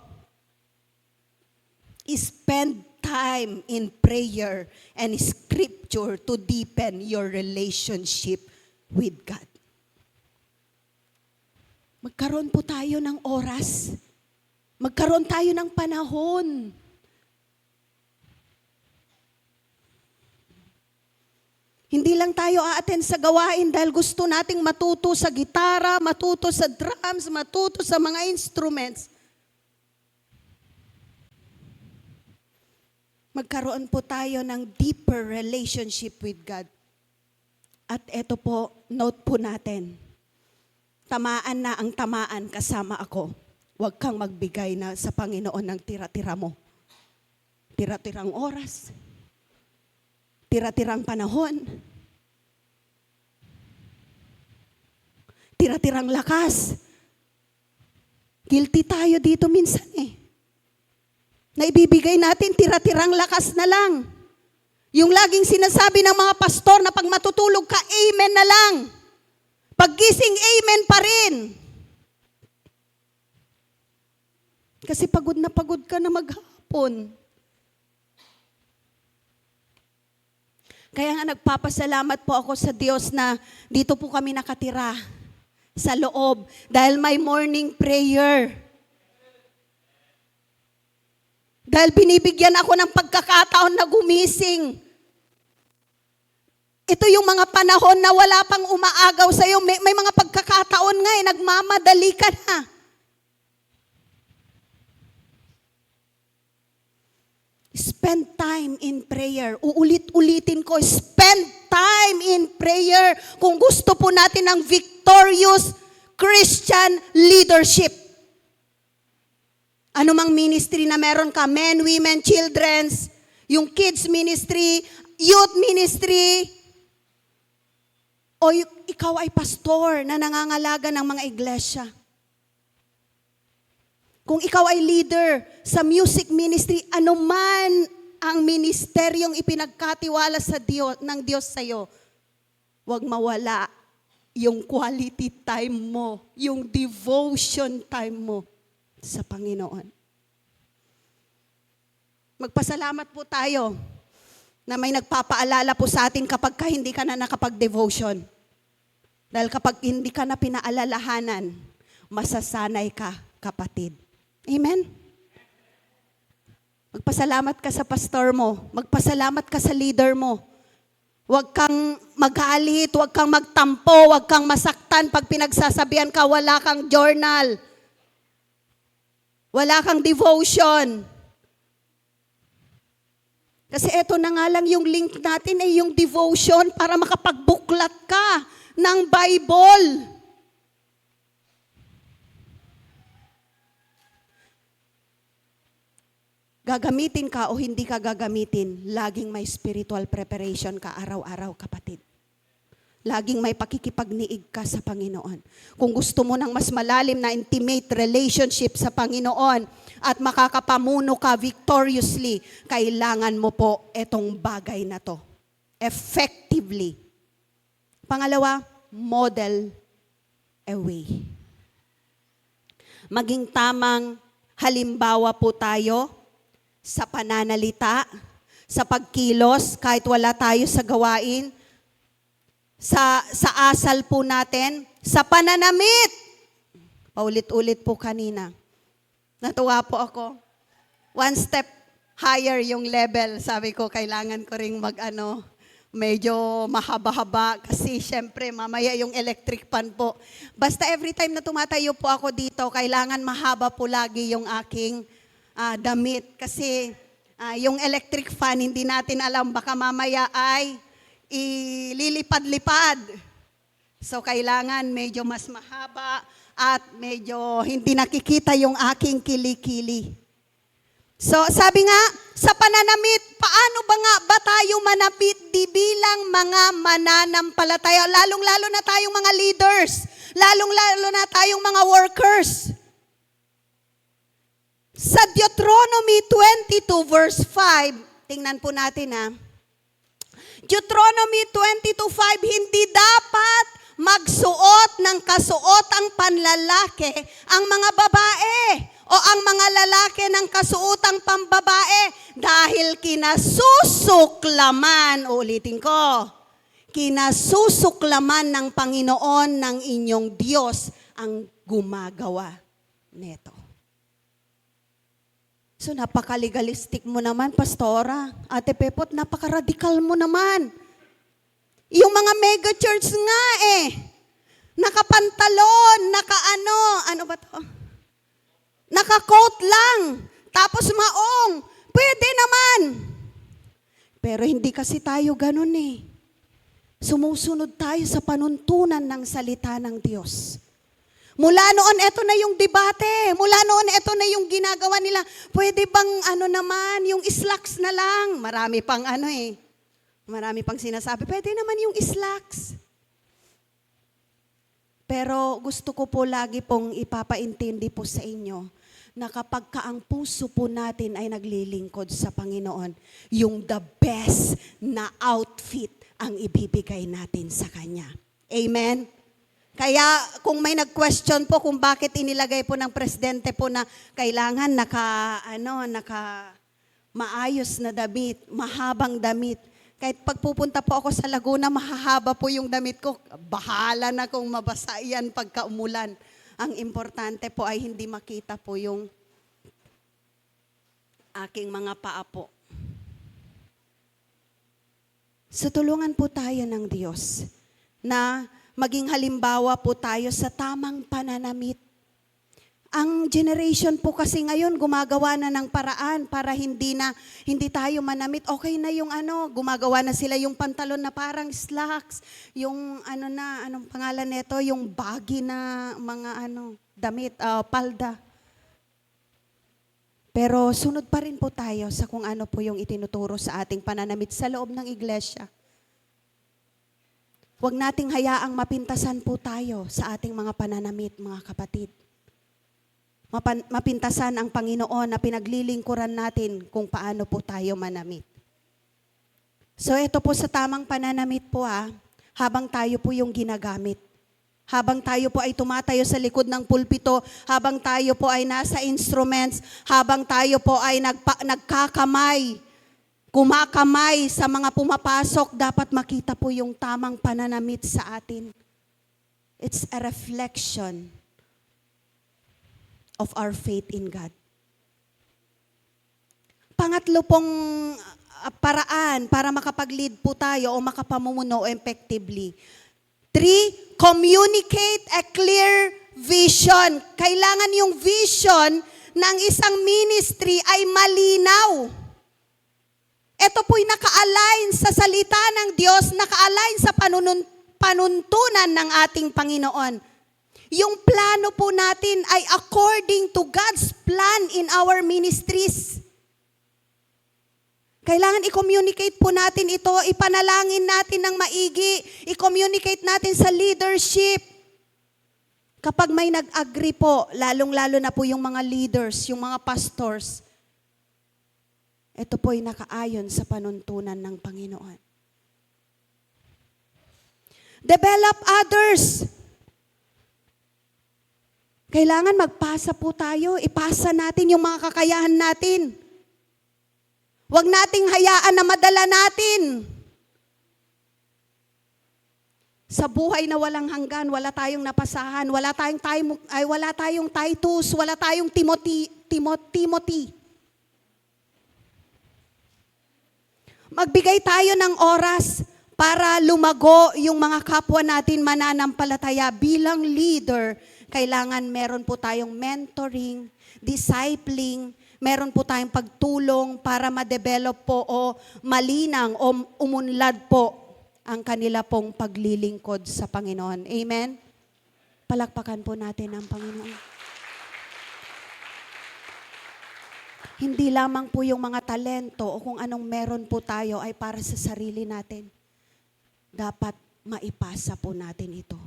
Spend time in prayer and scripture to deepen your relationship with God. Magkaroon po tayo ng oras. Magkaroon tayo ng panahon. Hindi lang tayo a-attend sa gawain dahil gusto nating matuto sa gitara, matuto sa drums, matuto sa mga instruments. Magkaroon po tayo ng deeper relationship with God. At eto po, note po natin, tamaan na ang tamaan kasama ako. Huwag kang magbigay na sa Panginoon ng tira-tira mo. Tira-tirang oras. Tira-tirang panahon. Tira-tirang lakas. Guilty tayo dito minsan eh. Na ibibigay natin tira-tirang lakas na lang. Yung laging sinasabi ng mga pastor na pag matutulog ka, amen na lang. Paggising, amen pa rin. Kasi pagod ka na maghapon. Kaya nga nagpapasalamat po ako sa Diyos na dito po kami nakatira sa loob dahil may morning prayer. Dahil binibigyan ako ng pagkakataon na gumising. Ito yung mga panahon na wala pang umaagaw sa'yo. May mga pagkakataon nga nagmamadali ka na. Spend time in prayer. Uulit-ulitin ko, spend time in prayer kung gusto po natin ng victorious Christian leadership. Ano mang ministry na meron ka, men, women, children's, yung kids ministry, youth ministry, o ikaw ay pastor na nangangalaga ng mga iglesia. Kung ikaw ay leader sa music ministry, anuman ang ministeryong ipinagkatiwala sa Diyos, ng Diyos sa iyo, huwag mawala yung quality time mo, yung devotion time mo sa Panginoon. Magpasalamat po tayo na may nagpapaalala po sa atin kapag hindi ka na nakapag-devotion. Dahil kapag hindi ka na pinaalalahanan, masasanay ka, kapatid. Amen? Magpasalamat ka sa pastor mo. Magpasalamat ka sa leader mo. Huwag kang magalit, huwag kang magtampo, huwag kang masaktan pag pinagsasabihan ka, wala kang journal. Wala kang devotion. Kasi eto na nga lang yung link natin ay yung devotion para makapagbuklat ka ng Bible. Gagamitin ka o hindi ka gagamitin, laging may spiritual preparation ka araw-araw, kapatid. Laging may pakikipagniig ka sa Panginoon. Kung gusto mo ng mas malalim na intimate relationship sa Panginoon at makakapamuno ka victoriously, kailangan mo po etong bagay na to. Effectively. Pangalawa, model a way. Maging tamang halimbawa po tayo sa pananalita, sa pagkilos, kahit wala tayo sa gawain, sa asal po natin, sa pananamit. Paulit-ulit po kanina. Natuwa po ako. One step higher yung level. Sabi ko, kailangan ko ring medyo mahaba-haba kasi syempre mamaya yung electric fan po. Basta every time na tumatayo po ako dito, kailangan mahaba po lagi yung aking damit. Kasi yung electric fan, hindi natin alam, baka mamaya ay ililipad-lipad. So kailangan medyo mas mahaba at medyo hindi nakikita yung aking kilikili. So sabi nga, sa pananamit, paano ba tayo manapit di bilang mga mananampalataya? Lalong-lalo na tayong mga leaders. Lalong-lalo na tayong mga workers. Sa Deuteronomy 22 verse 5, tingnan po natin Deuteronomy 22:5, hindi dapat magsuot ng kasuotang panlalaki ang mga babae o ang mga lalaki ng kasuotang pambabae dahil kinasusuklaman, ulitin ko, kinasusuklaman ng Panginoon ng inyong Diyos ang gumagawa neto. So napaka-legalistic mo naman, Pastora. Ate Pepot, napaka-radical mo naman. Yung mga mega church nga nakapantalon, ano ba to? Naka-coat lang, tapos maong. Pwede naman. Pero hindi kasi tayo ganun Sumusunod tayo sa panuntunan ng salita ng Diyos. Mula noon, ito na yung debate. Mula noon, ito na yung ginagawa nila. Pwede bang yung slacks na lang? Marami pang Marami pang sinasabi. Pwede naman yung slacks. Pero gusto ko po lagi pong ipapaintindi po sa inyo na kapag ang puso po natin ay naglilingkod sa Panginoon, yung the best na outfit ang ibibigay natin sa Kanya. Amen? Kaya kung may nag-question po kung bakit inilagay po ng presidente po na kailangan maayos na damit, mahabang damit. Kahit pagpupunta po ako sa Laguna, mahahaba po yung damit ko. Bahala na kung mabasa yan pagka umulan. Ang importante po ay hindi makita po yung aking mga paa po. So tulungan po tayo ng Diyos na maging halimbawa po tayo sa tamang pananamit. Ang generation po kasi ngayon gumagawa na ng paraan para hindi tayo manamit. Okay na yung gumagawa na sila yung pantalon na parang slacks, yung anong pangalan nito, yung baggy na mga damit, palda. Pero sunod pa rin po tayo sa kung ano po yung itinuturo sa ating pananamit sa loob ng iglesia. Huwag nating hayaang mapintasan po tayo sa ating mga pananamit, mga kapatid. Mapintasan ang Panginoon na pinaglilingkuran natin kung paano po tayo manamit. So ito po sa tamang pananamit po habang tayo po yung ginagamit. Habang tayo po ay tumatayo sa likod ng pulpito, habang tayo po ay nasa instruments, habang tayo po ay nagkakamay, kumakamay sa mga pumapasok, dapat makita po yung tamang pananamit sa atin. It's a reflection of our faith in God. Pangatlo pong paraan para makapag-lead po tayo o makapamumuno effectively. 3, communicate a clear vision. Kailangan yung vision ng isang ministry ay malinaw. Ito po'y naka-align sa salita ng Diyos, naka-align sa panuntunan ng ating Panginoon. Yung plano po natin ay according to God's plan in our ministries. Kailangan i-communicate po natin ito, ipanalangin natin ng maigi, i-communicate natin sa leadership. Kapag may nag-agree po, lalong-lalo na po yung mga leaders, yung mga pastors, ito po ay nakaayon sa panuntunan ng Panginoon. Develop others. Kailangan magpasa po tayo, ipasa natin yung mga kakayahan natin. Huwag nating hayaan na madala natin. Sa buhay na walang hanggan, wala tayong napasahan, wala tayong Titus, wala tayong Timothy. Magbigay tayo ng oras para lumago yung mga kapwa natin mananampalataya bilang leader, kailangan meron po tayong mentoring, discipling, meron po tayong pagtulong para ma-develop po o malinang o umunlad po ang kanila pong paglilingkod sa Panginoon. Amen? Palakpakan po natin ang Panginoon. Hindi lamang po yung mga talento o kung anong meron po tayo ay para sa sarili natin. Dapat maipasa po natin ito.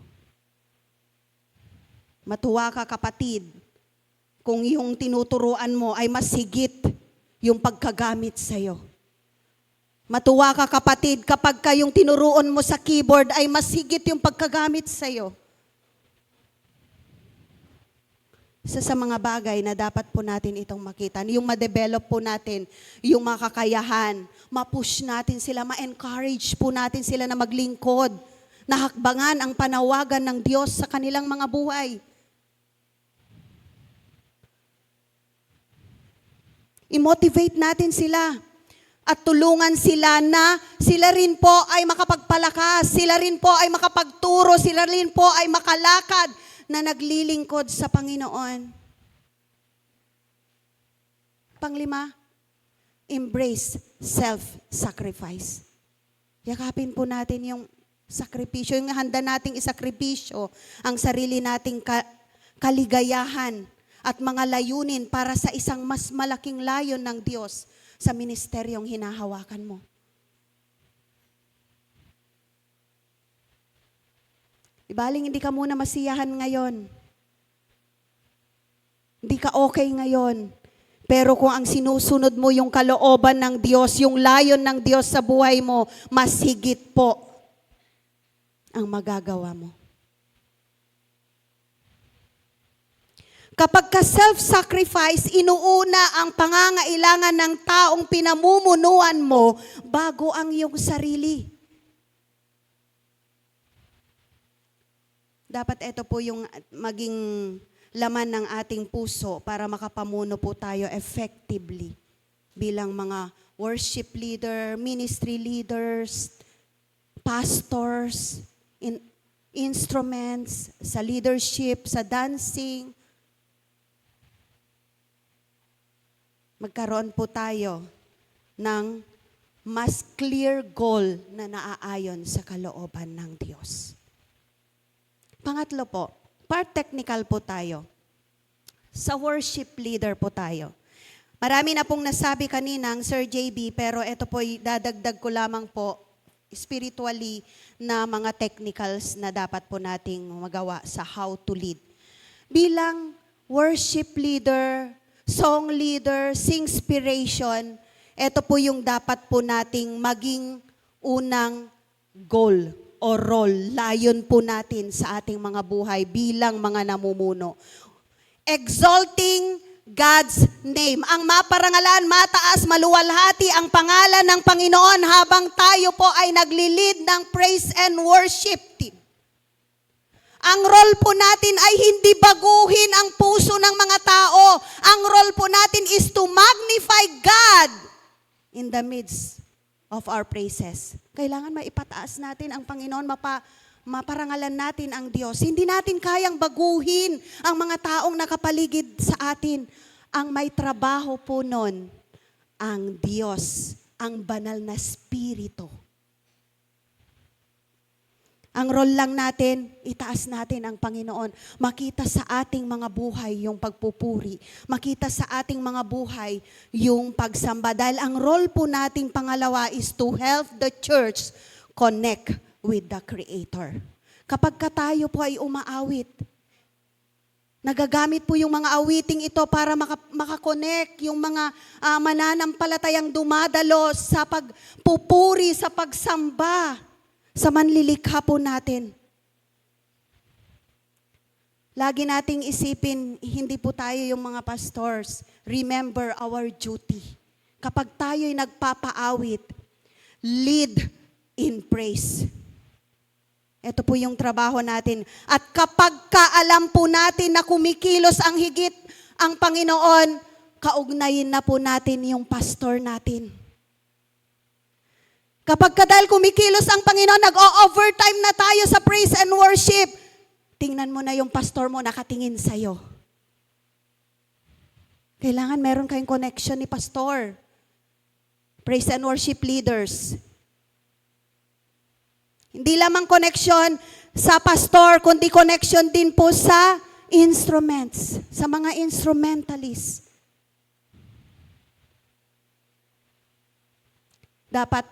Matuwa ka kapatid, kung yung tinuturuan mo ay mas higit yung pagkagamit sa'yo. Matuwa ka kapatid kapag yung tinuruan mo sa keyboard ay mas higit yung pagkagamit sa'yo. Isa sa mga bagay na dapat po natin itong makita, yung ma-develop po natin, yung mga kakayahan, ma-push natin sila, ma-encourage po natin sila na maglingkod, na hakbangan ang panawagan ng Diyos sa kanilang mga buhay. I-motivate natin sila at tulungan sila na sila rin po ay makapagpalakas, sila rin po ay makapagturo, sila rin po ay makalakad na naglilingkod sa Panginoon. Panglima, embrace self-sacrifice. Yakapin po natin yung sakripisyo, yung handa nating isakripisyo ang sarili nating kaligayahan at mga layunin para sa isang mas malaking layon ng Diyos sa ministeryong hinahawakan mo. Ibaling hindi ka muna masiyahan ngayon. Hindi ka okay ngayon. Pero kung ang sinusunod mo yung kalooban ng Diyos, yung layon ng Diyos sa buhay mo, mas higit po ang magagawa mo. Kapag ka self-sacrifice, inuuna ang pangangailangan ng taong pinamumunuan mo bago ang iyong sarili. Dapat ito po yung maging laman ng ating puso para makapamuno po tayo effectively bilang mga worship leader, ministry leaders, pastors, instruments, sa leadership, sa dancing. Magkaroon po tayo ng mas clear goal na naaayon sa kalooban ng Diyos. Pangatlo po, part technical po tayo. Sa worship leader po tayo. Marami na pong nasabi kanina ang Sir JB, pero ito po dadagdag ko lamang po spiritually na mga technicals na dapat po nating magawa sa how to lead. Bilang worship leader, song leader, singspiration, ito po yung dapat po nating maging unang goal o role, layon po natin sa ating mga buhay bilang mga namumuno. Exalting God's name. Ang maparangalan, mataas, maluwalhati ang pangalan ng Panginoon habang tayo po ay nagli-lead ng praise and worship team. Ang role po natin ay hindi baguhin ang puso ng mga tao. Ang role po natin is to magnify God in the midst of our praises. Kailangan maipataas natin ang Panginoon, maparangalan natin ang Diyos. Hindi natin kayang baguhin ang mga taong nakapaligid sa atin. Ang may trabaho po nun, ang Diyos, ang banal na Espiritu. Ang role lang natin, itaas natin ang Panginoon. Makita sa ating mga buhay yung pagpupuri. Makita sa ating mga buhay yung pagsamba. Dahil ang role po nating pangalawa is to help the church connect with the Creator. Kapag ka tayo po ay umaawit, nagagamit po yung mga awiting ito para makakonect yung mga mananampalatayang dumadalo sa pagpupuri, sa pagsamba, sa manlilikha po natin. Lagi nating isipin, hindi po tayo yung mga pastors. Remember our duty. Kapag tayo'y nagpapaawit, lead in praise. Ito po yung trabaho natin. At kapag kaalam po natin na kumikilos ang higit ang Panginoon, kaugnayin na po natin yung pastor natin. Kapag dahil kumikilos ang Panginoon, nag-o-overtime na tayo sa praise and worship, tingnan mo na yung pastor mo nakatingin sa'yo. Kailangan meron kayong connection ni pastor. Praise and worship leaders. Hindi lamang connection sa pastor, kundi connection din po sa instruments, sa mga instrumentalists. Dapat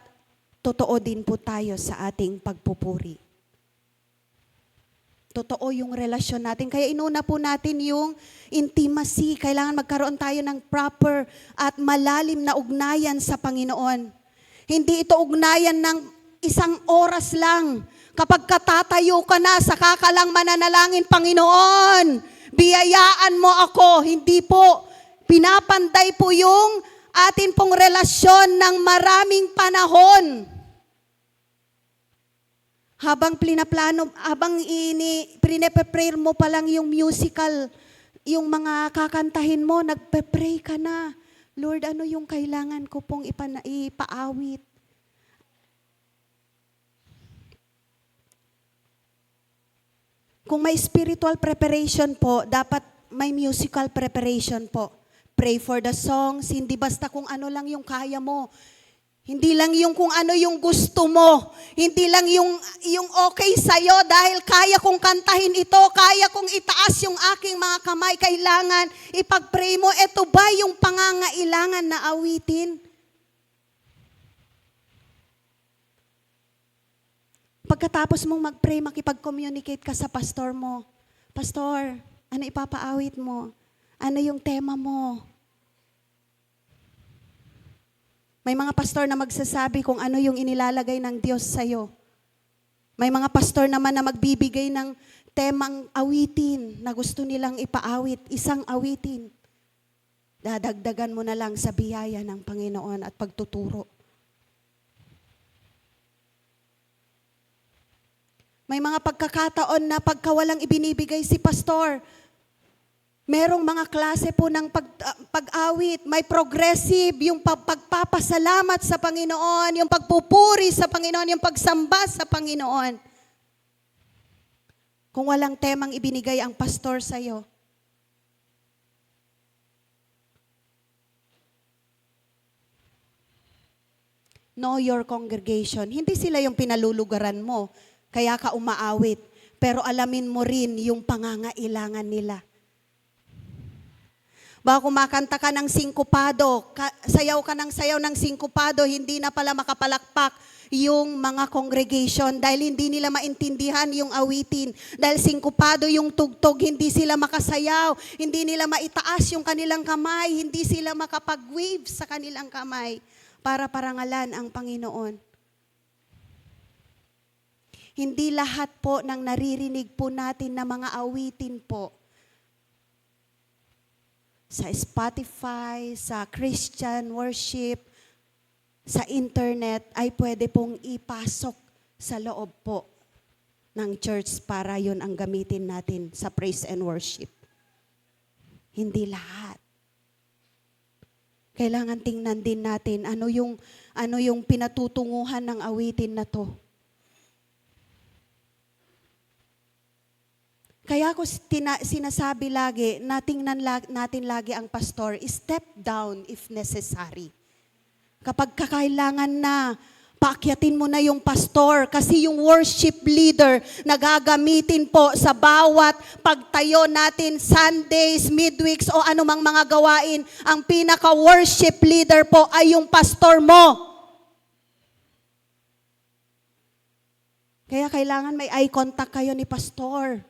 totoo din po tayo sa ating pagpupuri. Totoo yung relasyon natin. Kaya inuna po natin yung intimacy. Kailangan magkaroon tayo ng proper at malalim na ugnayan sa Panginoon. Hindi ito ugnayan ng isang oras lang. Kapag katatayo ka na, saka ka lang mananalangin, Panginoon, biyayaan mo ako. Hindi po. Pinapanday po yung atin pong relasyon ng maraming panahon. Habang prepare mo pa lang yung musical, yung mga kakantahin mo, nagpe-pray ka na. Lord, ano yung kailangan ko pong ipaawit? Kung may spiritual preparation po, dapat may musical preparation po. Pray for the songs, hindi basta kung ano lang yung kaya mo. Hindi lang yung kung ano yung gusto mo. Hindi lang yung okay sa'yo dahil kaya kong kantahin ito, kaya kong itaas yung aking mga kamay. Kailangan ipag-pray mo, ito ba yung pangangailangan na awitin? Pagkatapos mong mag-pray, makipag-communicate ka sa pastor mo. Pastor, ano ipapaawit mo? Ano yung tema mo? May mga pastor na magsasabi kung ano yung inilalagay ng Diyos sa'yo. May mga pastor naman na magbibigay ng temang awitin na gusto nilang ipaawit, isang awitin. Dadagdagan mo na lang sa biyaya ng Panginoon at pagtuturo. May mga pagkakataon na pagka walang ibinibigay si pastor, merong mga klase po ng pag-awit, may progressive, yung pagpapasalamat sa Panginoon, yung pagpupuri sa Panginoon, yung pagsamba sa Panginoon. Kung walang temang ibinigay ang pastor sa'yo. Know your congregation. Hindi sila yung pinalulugaran mo, kaya ka umaawit. Pero alamin mo rin yung pangangailangan nila. Baka kumakanta ka ng singkupado, sayaw ka ng sayaw ng singkupado, hindi na pala makapalakpak yung mga congregation dahil hindi nila maintindihan yung awitin. Dahil singkupado yung tugtog, hindi sila makasayaw, hindi nila maitaas yung kanilang kamay, hindi sila makapag-wave sa kanilang kamay para parangalan ang Panginoon. Hindi lahat po ng naririnig po natin na mga awitin po sa Spotify, sa Christian worship, sa internet, ay pwede pong ipasok sa loob po ng church para yon ang gamitin natin sa praise and worship. Hindi lahat. Kailangan tingnan din natin ano yung pinatutunguhan ng awitin na to. Kaya ako sinasabi lagi, natingnan natin lagi ang pastor, step down if necessary. Kapag kakailangan na, paakyatin mo na yung pastor kasi yung worship leader na gagamitin po sa bawat pagtayo natin, Sundays, midweeks o anumang mga gawain, ang pinaka-worship leader po ay yung pastor mo. Kaya kailangan may eye contact kayo ni pastor.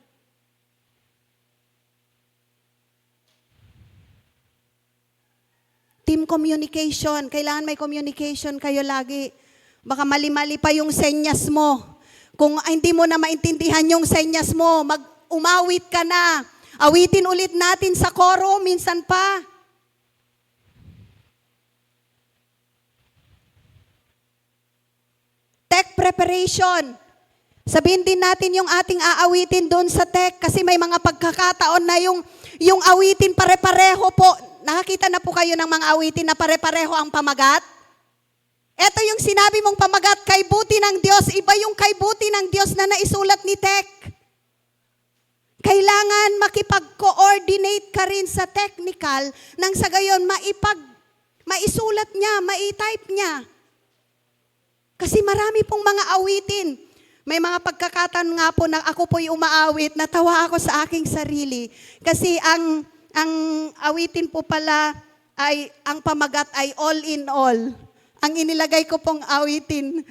Team communication. Kailangan may communication kayo lagi. Baka mali-mali pa yung senyas mo. Kung hindi mo na maintindihan yung senyas mo, umawit ka na. Awitin ulit natin sa koro, minsan pa. Tech preparation. Sabihin din natin yung ating aawitin doon sa tech kasi may mga pagkakataon na yung awitin pare-pareho po. Nakakita na po kayo ng mga awitin na pare-pareho ang pamagat? Ito yung sinabi mong pamagat, kay buti ng Diyos. Iba yung kay buti ng Diyos na naisulat ni Tek. Kailangan makipag-coordinate ka rin sa technical nang sa gayon maisulat niya, mai-type niya. Kasi marami pong mga awitin. May mga pagkakataon nga po na ako po'y umaawit, natawa ako sa aking sarili. Kasi ang awitin po pala ay, ang pamagat ay all in all. Ang inilagay ko pong awitin,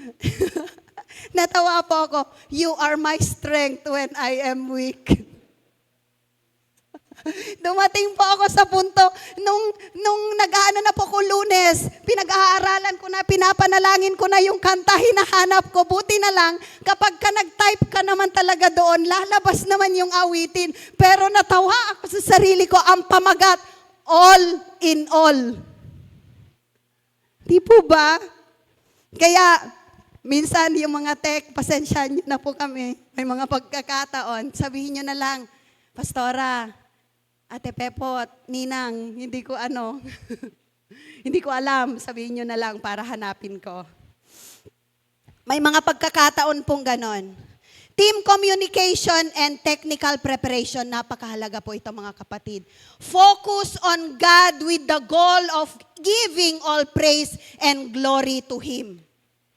natawa po ako, you are my strength when I am weak. Dumating po ako sa punto, nung nag-aano na po ko Lunes, pinag-aaralan ko na, pinapanalangin ko na yung kanta, hinahanap ko. Buti na lang, kapag ka nag-type ka naman talaga doon, lalabas naman yung awitin. Pero natawa ako sa sarili ko, ang pamagat, all in all. Di po ba? Kaya, minsan yung mga tech, pasensya nyo na po kami. May mga pagkakataon, sabihin nyo na lang, Pastora, Ate Pepot, Ninang, hindi ko hindi ko alam, sabihin nyo na lang para hanapin ko. May mga pagkakataon pong ganon. Team communication and technical preparation, napakahalaga po ito mga kapatid. Focus on God with the goal of giving all praise and glory to Him.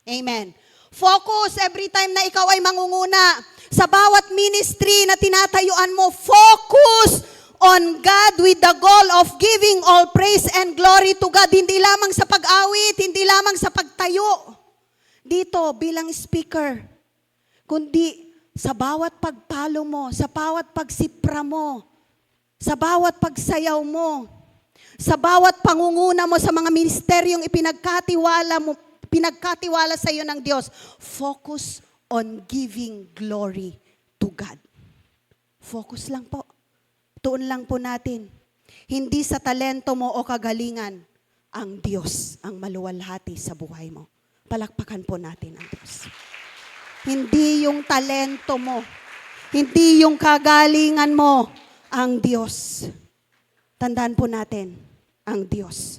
Amen. Focus every time na ikaw ay mangunguna. Sa bawat ministry na tinatayuan mo, focus on God with the goal of giving all praise and glory to God. Hindi lamang sa pag-awit, hindi lamang sa pagtayo. Dito, bilang speaker, kundi sa bawat pagpalo mo, sa bawat pagsipra mo, sa bawat pagsayaw mo, sa bawat pangunguna mo sa mga ministeryong pinagkatiwala sa iyo ng Diyos, focus on giving glory to God. Focus lang po. Tuon lang po natin. Hindi sa talento mo o kagalingan, ang Diyos ang maluwalhati sa buhay mo. Palakpakan po natin ang Diyos. Hindi yung talento mo, hindi yung kagalingan mo, ang Diyos. Tandaan po natin, ang Diyos.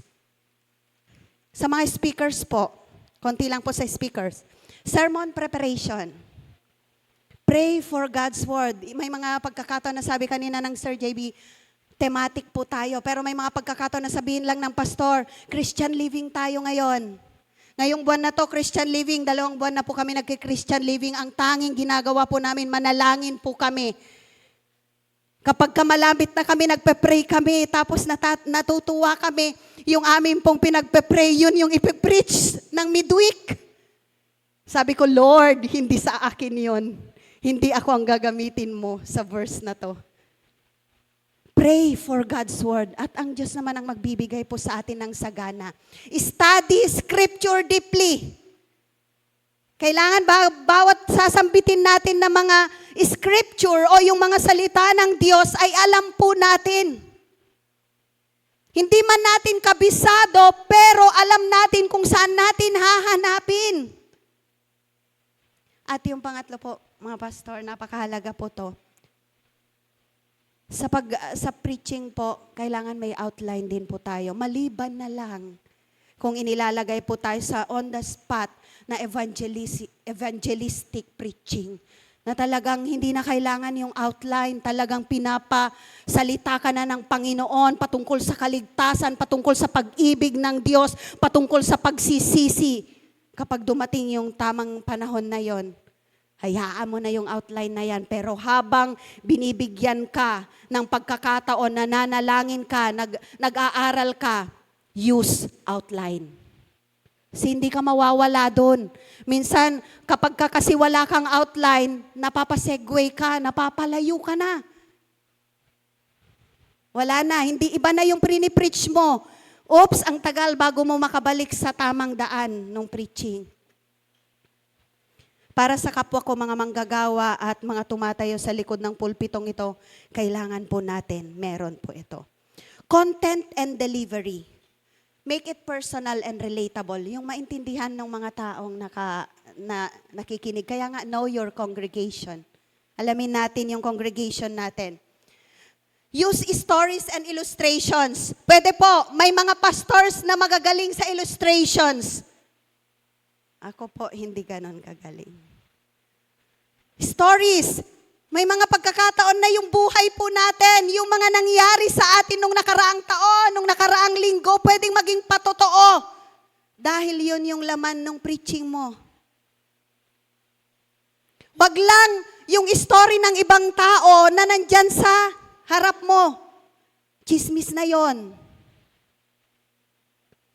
Sa mga speakers po, konti lang po sa speakers, sermon preparation. Pray for God's Word. May mga pagkakataon na sabi kanina ng Sir JB, thematic po tayo. Pero may mga pagkakataon na sabihin lang ng pastor, Christian living tayo ngayon. Ngayong buwan na to, Christian living, 2 buwan na po kami nagki-Christian living. Ang tanging ginagawa po namin, manalangin po kami. Kapag kamalapit na kami, nagpe-pray kami, tapos natutuwa kami, yung amin pong pinagpe-pray, yun yung ipipreach ng midweek. Sabi ko, Lord, hindi sa akin yun. Hindi ako ang gagamitin mo sa verse na to. Pray for God's Word at ang Diyos naman ang magbibigay po sa atin ng sagana. Study Scripture deeply. Kailangan bawat sasambitin natin na mga Scripture o yung mga salita ng Diyos ay alam po natin. Hindi man natin kabisado, pero alam natin kung saan natin hahanapin. At yung pangatlo po, mga pastor, napakahalaga po to. Sa preaching po, kailangan may outline din po tayo. Maliban na lang kung inilalagay po tayo sa on the spot na evangelistic preaching. Na talagang hindi na kailangan yung outline, talagang pinapasalita ka na ng Panginoon patungkol sa kaligtasan, patungkol sa pag-ibig ng Diyos, patungkol sa pagsisisi. Kapag dumating yung tamang panahon na yon, hayaan mo na yung outline na yan. Pero habang binibigyan ka ng pagkakataon na nanalangin ka, nag-aaral ka, use outline. Kasi hindi ka mawawala doon. Minsan, kapag kasi wala kang outline, napapasegue ka, napapalayo ka na. Wala na, hindi iba na yung prinipreach mo. Oops, ang tagal bago mo makabalik sa tamang daan ng preaching. Para sa kapwa ko mga manggagawa at mga tumatayo sa likod ng pulpitong ito, kailangan po natin, meron po ito. Content and delivery. Make it personal and relatable. Yung maintindihan ng mga taong nakikinig. Kaya nga, know your congregation. Alamin natin yung congregation natin. Use stories and illustrations. Pwede po, may mga pastors na magagaling sa illustrations. Ako po, hindi ganon kagaling. Stories. May mga pagkakataon na yung buhay po natin, yung mga nangyari sa atin nung nakaraang taon, nung nakaraang linggo, pwedeng maging patotoo. Dahil yun yung laman ng preaching mo. Wag lang yung story ng ibang tao na nandyan sa harap mo. Chismis na yon.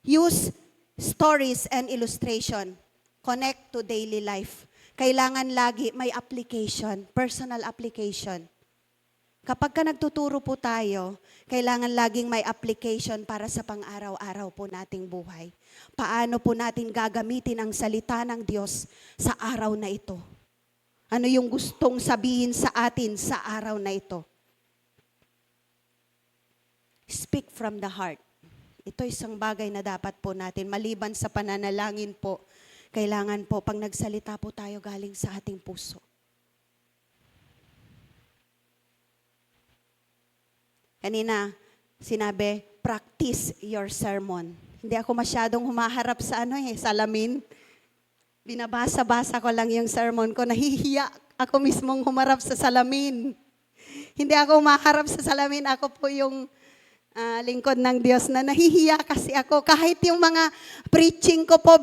Use stories and illustration. Connect to daily life. Kailangan lagi may application, personal application. Kapag ka nagtuturo po tayo, kailangan laging may application para sa pang-araw-araw po nating buhay. Paano po natin gagamitin ang salita ng Diyos sa araw na ito? Ano yung gustong sabihin sa atin sa araw na ito? Speak from the heart. Ito isang bagay na dapat po natin, maliban sa pananalangin po, kailangan po, pag nagsalita po tayo galing sa ating puso. Kanina, sinabi, practice your sermon. Hindi ako masyadong humaharap sa salamin. Binabasa-basa ko lang yung sermon ko, nahihiya ako mismong humarap sa salamin. Hindi ako humaharap sa salamin, ako po yung lingkod ng Diyos na nahihiya kasi ako. Kahit yung mga preaching ko po,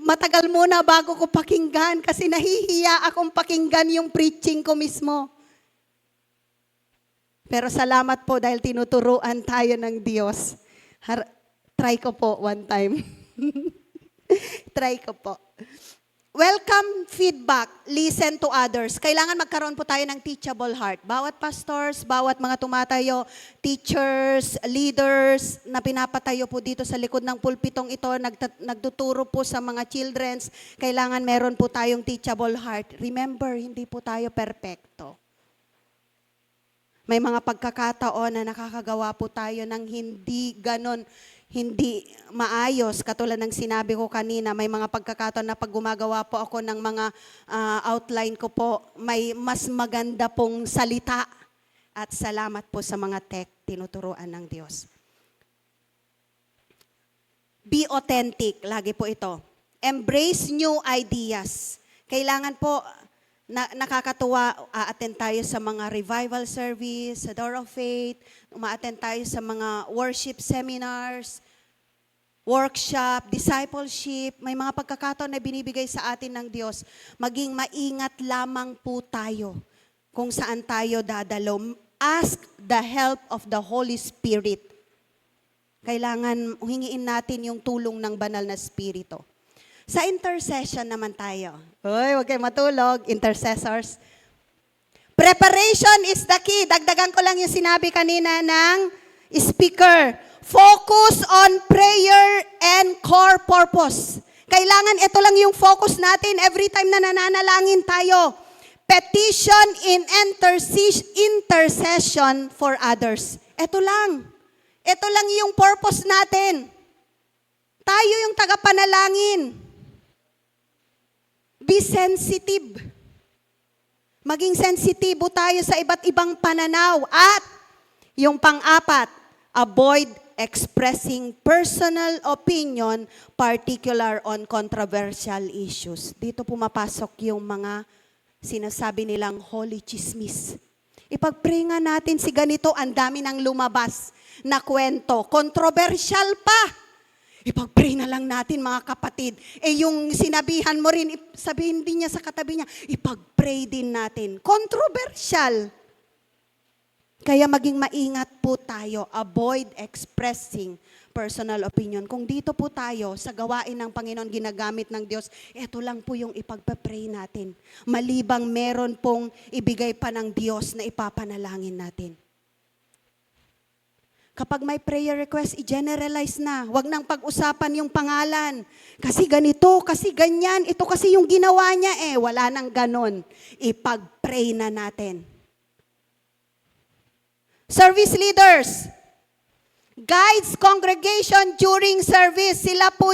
matagal muna bago ko pakinggan kasi nahihiya akong pakinggan yung preaching ko mismo. Pero salamat po dahil tinuturuan tayo ng Diyos. Try ko po one time. Try ko po. Welcome feedback, listen to others. Kailangan magkaroon po tayo ng teachable heart. Bawat pastors, bawat mga tumatayo, teachers, leaders na pinapatayo po dito sa likod ng pulpitong ito, nagtuturo po sa mga childrens, kailangan meron po tayong teachable heart. Remember, hindi po tayo perpekto. May mga pagkakataon na nakakagawa po tayo ng hindi maayos. Katulad ng sinabi ko kanina, may mga pagkakataon na pag gumagawa po ako ng mga outline ko po, may mas maganda pong salita. At salamat po sa mga tinuturuan ng Diyos. Be authentic, lagi po ito. Embrace new ideas. Kailangan po, nakakatuwa, attend tayo sa mga revival service, sa Door of Faith, attend tayo sa mga worship seminars, workshop, discipleship, may mga pagkakataon na binibigay sa atin ng Diyos. Maging maingat lamang po tayo kung saan tayo dadalo. Ask the help of the Holy Spirit. Kailangan hingiin natin yung tulong ng banal na Espiritu. Sa intercession naman tayo. Uy, huwag kayo matulog, intercessors. Preparation is the key. Dagdagan ko lang yung sinabi kanina ng speaker. Focus on prayer and core purpose. Kailangan ito lang yung focus natin every time na nananalangin tayo. Petition in intercession for others. Ito lang. Ito lang yung purpose natin. Tayo yung tagapanalangin. Be sensitive. Maging sensitibo tayo sa iba't ibang pananaw. At yung pang-apat, avoid expressing personal opinion, particular on controversial issues. Dito pumapasok yung mga sinasabi nilang holy chismis. Ipag-pray nga natin si ganito, ang dami nang lumabas na kwento. Controversial pa. Ipag-pray na lang natin mga kapatid. Yung sinabihan mo rin, sabihin din niya sa katabi niya, ipag-pray din natin. Controversial. Kaya maging maingat po tayo. Avoid expressing personal opinion. Kung dito po tayo sa gawain ng Panginoon ginagamit ng Diyos, ito lang po yung ipag-pray natin. Malibang meron pong ibigay pa ng Diyos na ipapanalangin natin. Kapag may prayer request, i-generalize na. Huwag nang pag-usapan yung pangalan. Kasi ganito, kasi ganyan, ito kasi yung ginawa niya wala nang ganon. Ipag-pray na natin. Service leaders, guides congregation during service. Sila po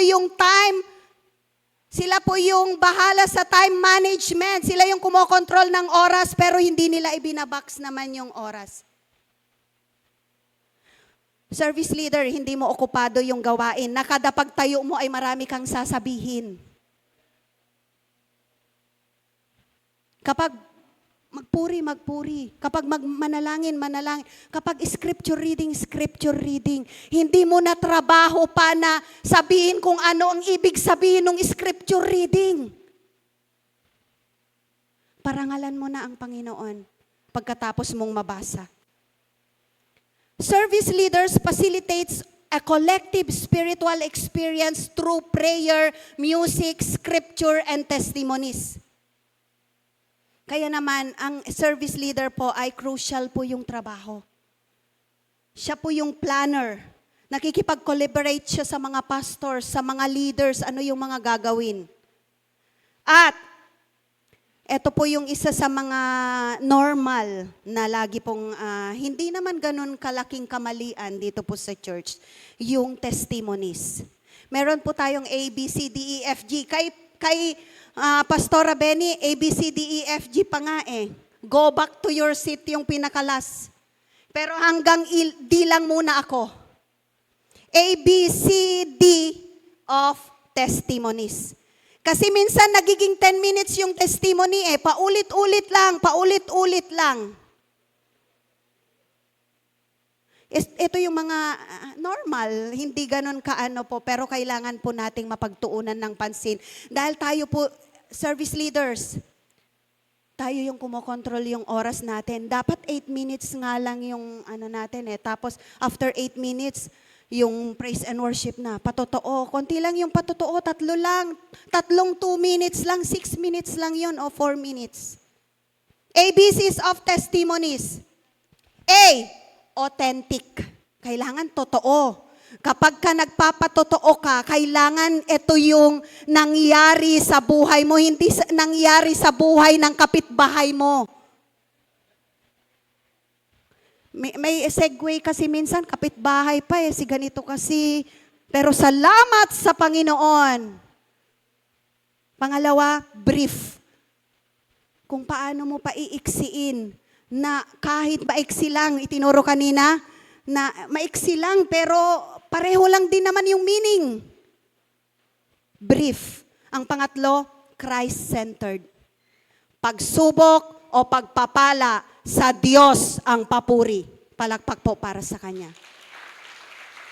yung bahala sa time management. Sila yung kumokontrol ng oras pero hindi nila ibinabox naman yung oras. Service leader, hindi mo okupado yung gawain. Nakada pagtayo mo ay marami kang sasabihin. Kapag magpuri. Kapag manalangin. Kapag scripture reading. Hindi mo na trabaho pa na sabihin kung ano ang ibig sabihin ng scripture reading. Parangalan mo na ang Panginoon pagkatapos mong mabasa. Service leaders facilitates a collective spiritual experience through prayer, music, scripture, and testimonies. Kaya naman, ang service leader po ay crucial po yung trabaho. Siya po yung planner. Nakikipag-collaborate siya sa mga pastors, sa mga leaders, ano yung mga gagawin. At, ito po yung isa sa mga normal na lagi pong, hindi naman ganun kalaking kamalian dito po sa church, yung testimonies. Meron po tayong A, B, C, D, E, F, G. Kay Pastora Benny, A, B, C, D, E, F, G pa nga eh. Go back to your seat yung pinakalas. Pero hanggang D lang muna ako. A, B, C, D of testimonies. Kasi minsan nagiging 10 minutes yung testimony eh. Paulit-ulit lang. Ito yung mga normal, hindi ganun kaano po, pero kailangan po nating mapagtuunan ng pansin. Dahil tayo po, service leaders, tayo yung kumokontrol yung oras natin. Dapat 8 minutes nga lang yung ano natin eh. Tapos after 8 minutes, yung praise and worship na, patotoo. Konti lang yung patotoo, 3 lang. 2 minutes lang, 6 minutes lang yun o 4 minutes. ABCs of testimonies. A, authentic. Kailangan totoo. Kapag ka nagpapatotoo ka, kailangan ito yung nangyari sa buhay mo, hindi nangyari sa buhay ng kapitbahay mo. May segue kasi minsan, kapitbahay pa eh, si ganito kasi. Pero salamat sa Panginoon. Pangalawa, brief. Kung paano mo paiiksiin na kahit maiksi lang, itinuro kanina, na maiksi lang pero pareho lang din naman yung meaning. Brief. Ang pangatlo, Christ-centered. Pagsubok o pagpapala, sa Diyos ang papuri. Palakpak po para sa Kanya.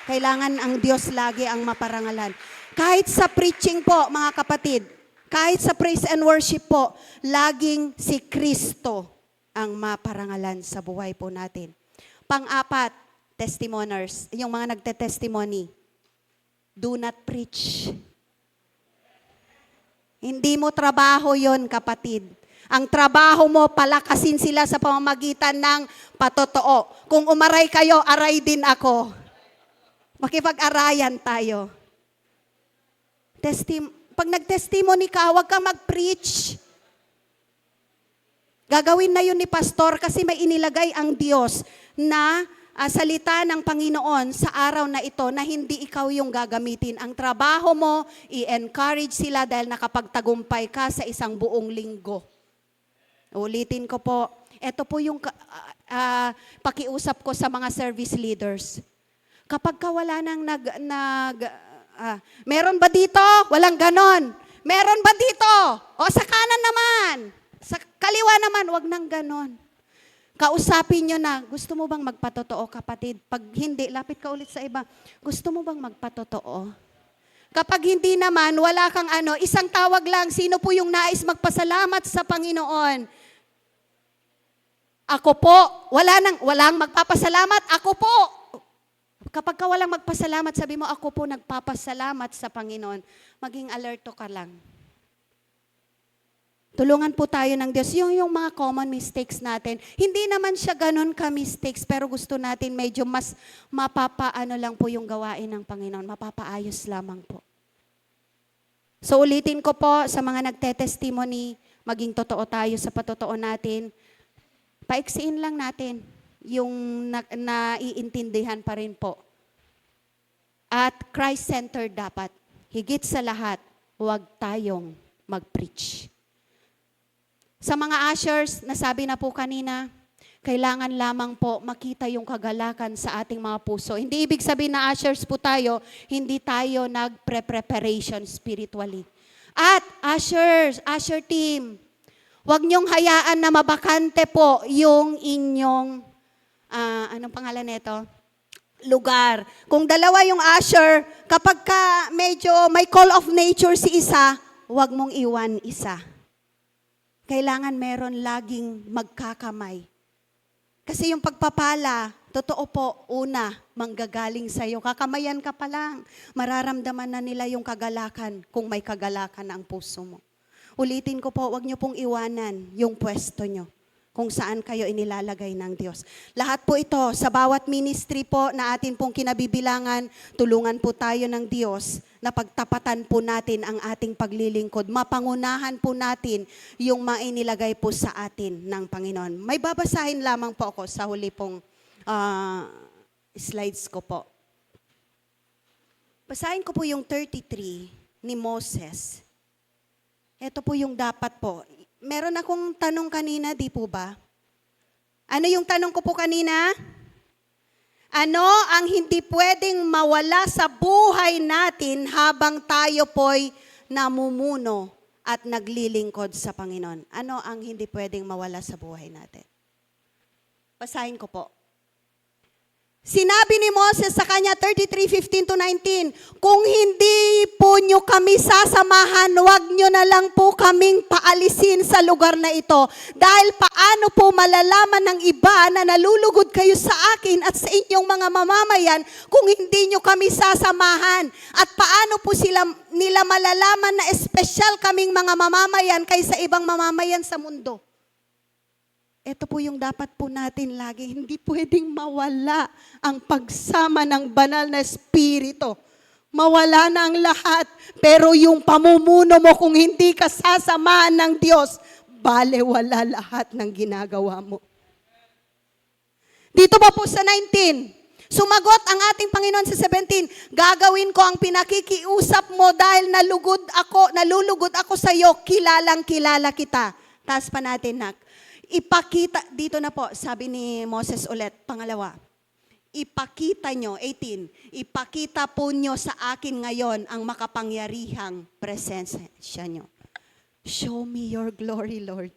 Kailangan ang Diyos lagi ang maparangalan. Kahit sa preaching po, mga kapatid, kahit sa praise and worship po, laging si Kristo ang maparangalan sa buhay po natin. Pang-apat, testimoniers, yung mga nagte-testimony. Do not preach. Hindi mo trabaho yon, kapatid. Ang trabaho mo, palakasin sila sa pamamagitan ng patotoo. Kung umaray kayo, aray din ako. Makipag-arayan tayo. Pag nag-testimony ka, huwag kang mag-preach. Gagawin na yun ni pastor kasi may inilagay ang Diyos na salita ng Panginoon sa araw na ito na hindi ikaw yung gagamitin. Ang trabaho mo, i-encourage sila dahil nakapagtagumpay ka sa isang buong linggo. Ulitin ko po, ito po yung pakiusap ko sa mga service leaders. Kapag ka wala nang meron ba dito? Walang ganon. Meron ba dito? O sa kanan naman. Sa kaliwa naman, wag nang ganon. Kausapin nyo na, gusto mo bang magpatotoo, kapatid? Pag hindi, lapit ka ulit sa iba. Gusto mo bang magpatotoo? Kapag hindi naman, wala kang isang tawag lang, sino po yung nais magpasalamat sa Panginoon? Ako po. Walang magpapasalamat, ako po. Kapag ka walang magpasalamat, sabi mo, ako po nagpapasalamat sa Panginoon. Maging alerto ka lang. Tulungan po tayo ng Diyos. Yung mga common mistakes natin, hindi naman siya ganun ka-mistakes, pero gusto natin medyo mas mapapaano lang po yung gawain ng Panginoon. Mapapaayos lamang po. So ulitin ko po sa mga nagte-testimony, maging totoo tayo sa patotoo natin. Paiksiin lang natin yung naiintindihan pa rin po. At Christ-centered dapat. Higit sa lahat, huwag tayong mag-preach. Sa mga ushers, nasabi na po kanina, kailangan lamang po makita yung kagalakan sa ating mga puso. Hindi ibig sabihin na ushers po tayo, hindi tayo nag-preparation spiritually. At ushers, usher team, Huwag niyong hayaan na mabakante po yung inyong, anong pangalan nito? Lugar. Kung dalawa yung usher, kapag ka medyo may call of nature si isa, huwag mong iwan isa. Kailangan meron laging magkakamay. Kasi yung pagpapala, totoo po, una, manggagaling sa'yo. Kakamayan ka pa lang. Mararamdaman na nila yung kagalakan kung may kagalakan ang puso mo. Ulitin ko po, huwag niyo pong iwanan yung pwesto niyo kung saan kayo inilalagay ng Diyos. Lahat po ito, sa bawat ministry po na atin pong kinabibilangan, tulungan po tayo ng Diyos na pagtapatan po natin ang ating paglilingkod. Mapangunahan po natin yung mainilagay po sa atin ng Panginoon. May babasahin lamang po ako sa huli pong slides ko po. Basahin ko po yung 33 ni Moses. Ito po yung dapat po. Meron akong tanong kanina, di po ba? Ano yung tanong ko po kanina? Ano ang hindi pwedeng mawala sa buhay natin habang tayo po'y namumuno at naglilingkod sa Panginoon? Ano ang hindi pwedeng mawala sa buhay natin? Basahin ko po. Sinabi ni Moses sa kanya, 33:15-19, kung hindi po nyo kami sasamahan, wag nyo na lang po kaming paalisin sa lugar na ito. Dahil paano po malalaman ng iba na nalulugod kayo sa akin at sa inyong mga mamamayan kung hindi nyo kami sasamahan? At paano po nila malalaman na espesyal kaming mga mamamayan kaysa ibang mamamayan sa mundo? Ito po yung dapat po natin lagi. Hindi pwedeng mawala ang pagsama ng banal na Espiritu. Mawala na ang lahat. Pero yung pamumuno mo kung hindi ka sasamahan ng Diyos, balewala lahat ng ginagawa mo. Dito pa po sa 19, sumagot ang ating Panginoon sa 17, gagawin ko ang pinakikiusap mo dahil nalulugod ako sa iyo, kilalang kilala kita. Taas pa natin, Nak. Ipakita, dito na po, sabi ni Moses ulit, pangalawa, ipakita nyo, 18, ipakita po nyo sa akin ngayon ang makapangyarihang presensya nyo. Show me your glory, Lord.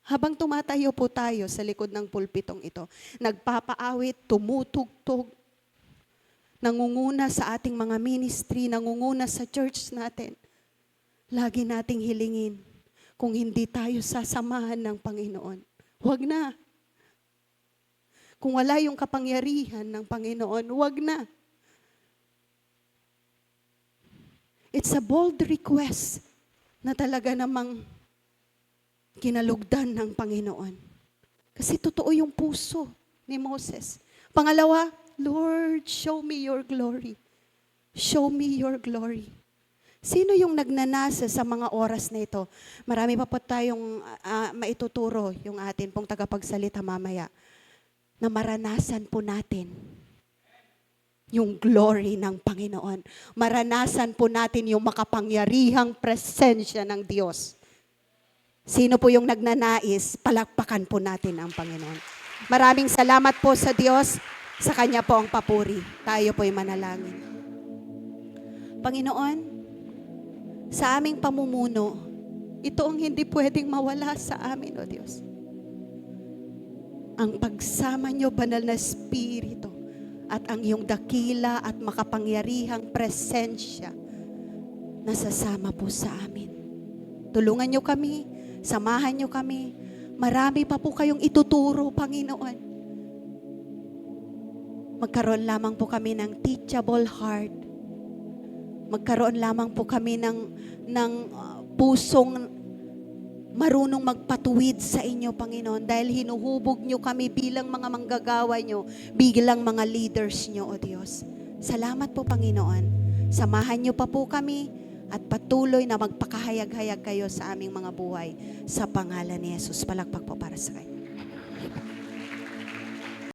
Habang tumatayo po tayo sa likod ng pulpitong ito, nagpapaawit, tumutugtog, nangunguna sa ating mga ministry, nangunguna sa church natin, lagi nating hilingin, kung hindi tayo sasamahan ng Panginoon, huwag na. Kung wala yung kapangyarihan ng Panginoon, huwag na. It's a bold request na talaga namang kinalugdan ng Panginoon. Kasi totoo yung puso ni Moses. Pangalawa, Lord, show me your glory. Show me your glory. Sino yung nagnanasa sa mga oras na ito? Marami pa po tayong maituturo yung atin pong tagapagsalita mamaya na maranasan po natin yung glory ng Panginoon. Maranasan po natin yung makapangyarihang presensya ng Diyos. Sino po yung nagnanais? Palakpakan po natin ang Panginoon. Maraming salamat po sa Diyos. Sa Kanya po ang papuri. Tayo po'y manalangin. Panginoon, sa aming pamumuno, ito ang hindi pwedeng mawala sa amin, O Diyos. Ang pagsama niyo, banal na Espiritu, at ang iyong dakila at makapangyarihang presensya nasasama po sa amin. Tulungan niyo kami, samahan niyo kami. Marami pa po kayong ituturo, Panginoon. Magkaroon lamang po kami ng teachable heart. Magkaroon lamang po kami ng pusong marunong magpatuwid sa inyo, Panginoon, dahil hinuhubog nyo kami bilang mga manggagawa nyo, bilang mga leaders nyo, O Diyos. Salamat po, Panginoon. Samahan nyo pa po kami at patuloy na magpakahayag-hayag kayo sa aming mga buhay. Sa pangalan ni Jesus, palakpak po para sa kayo.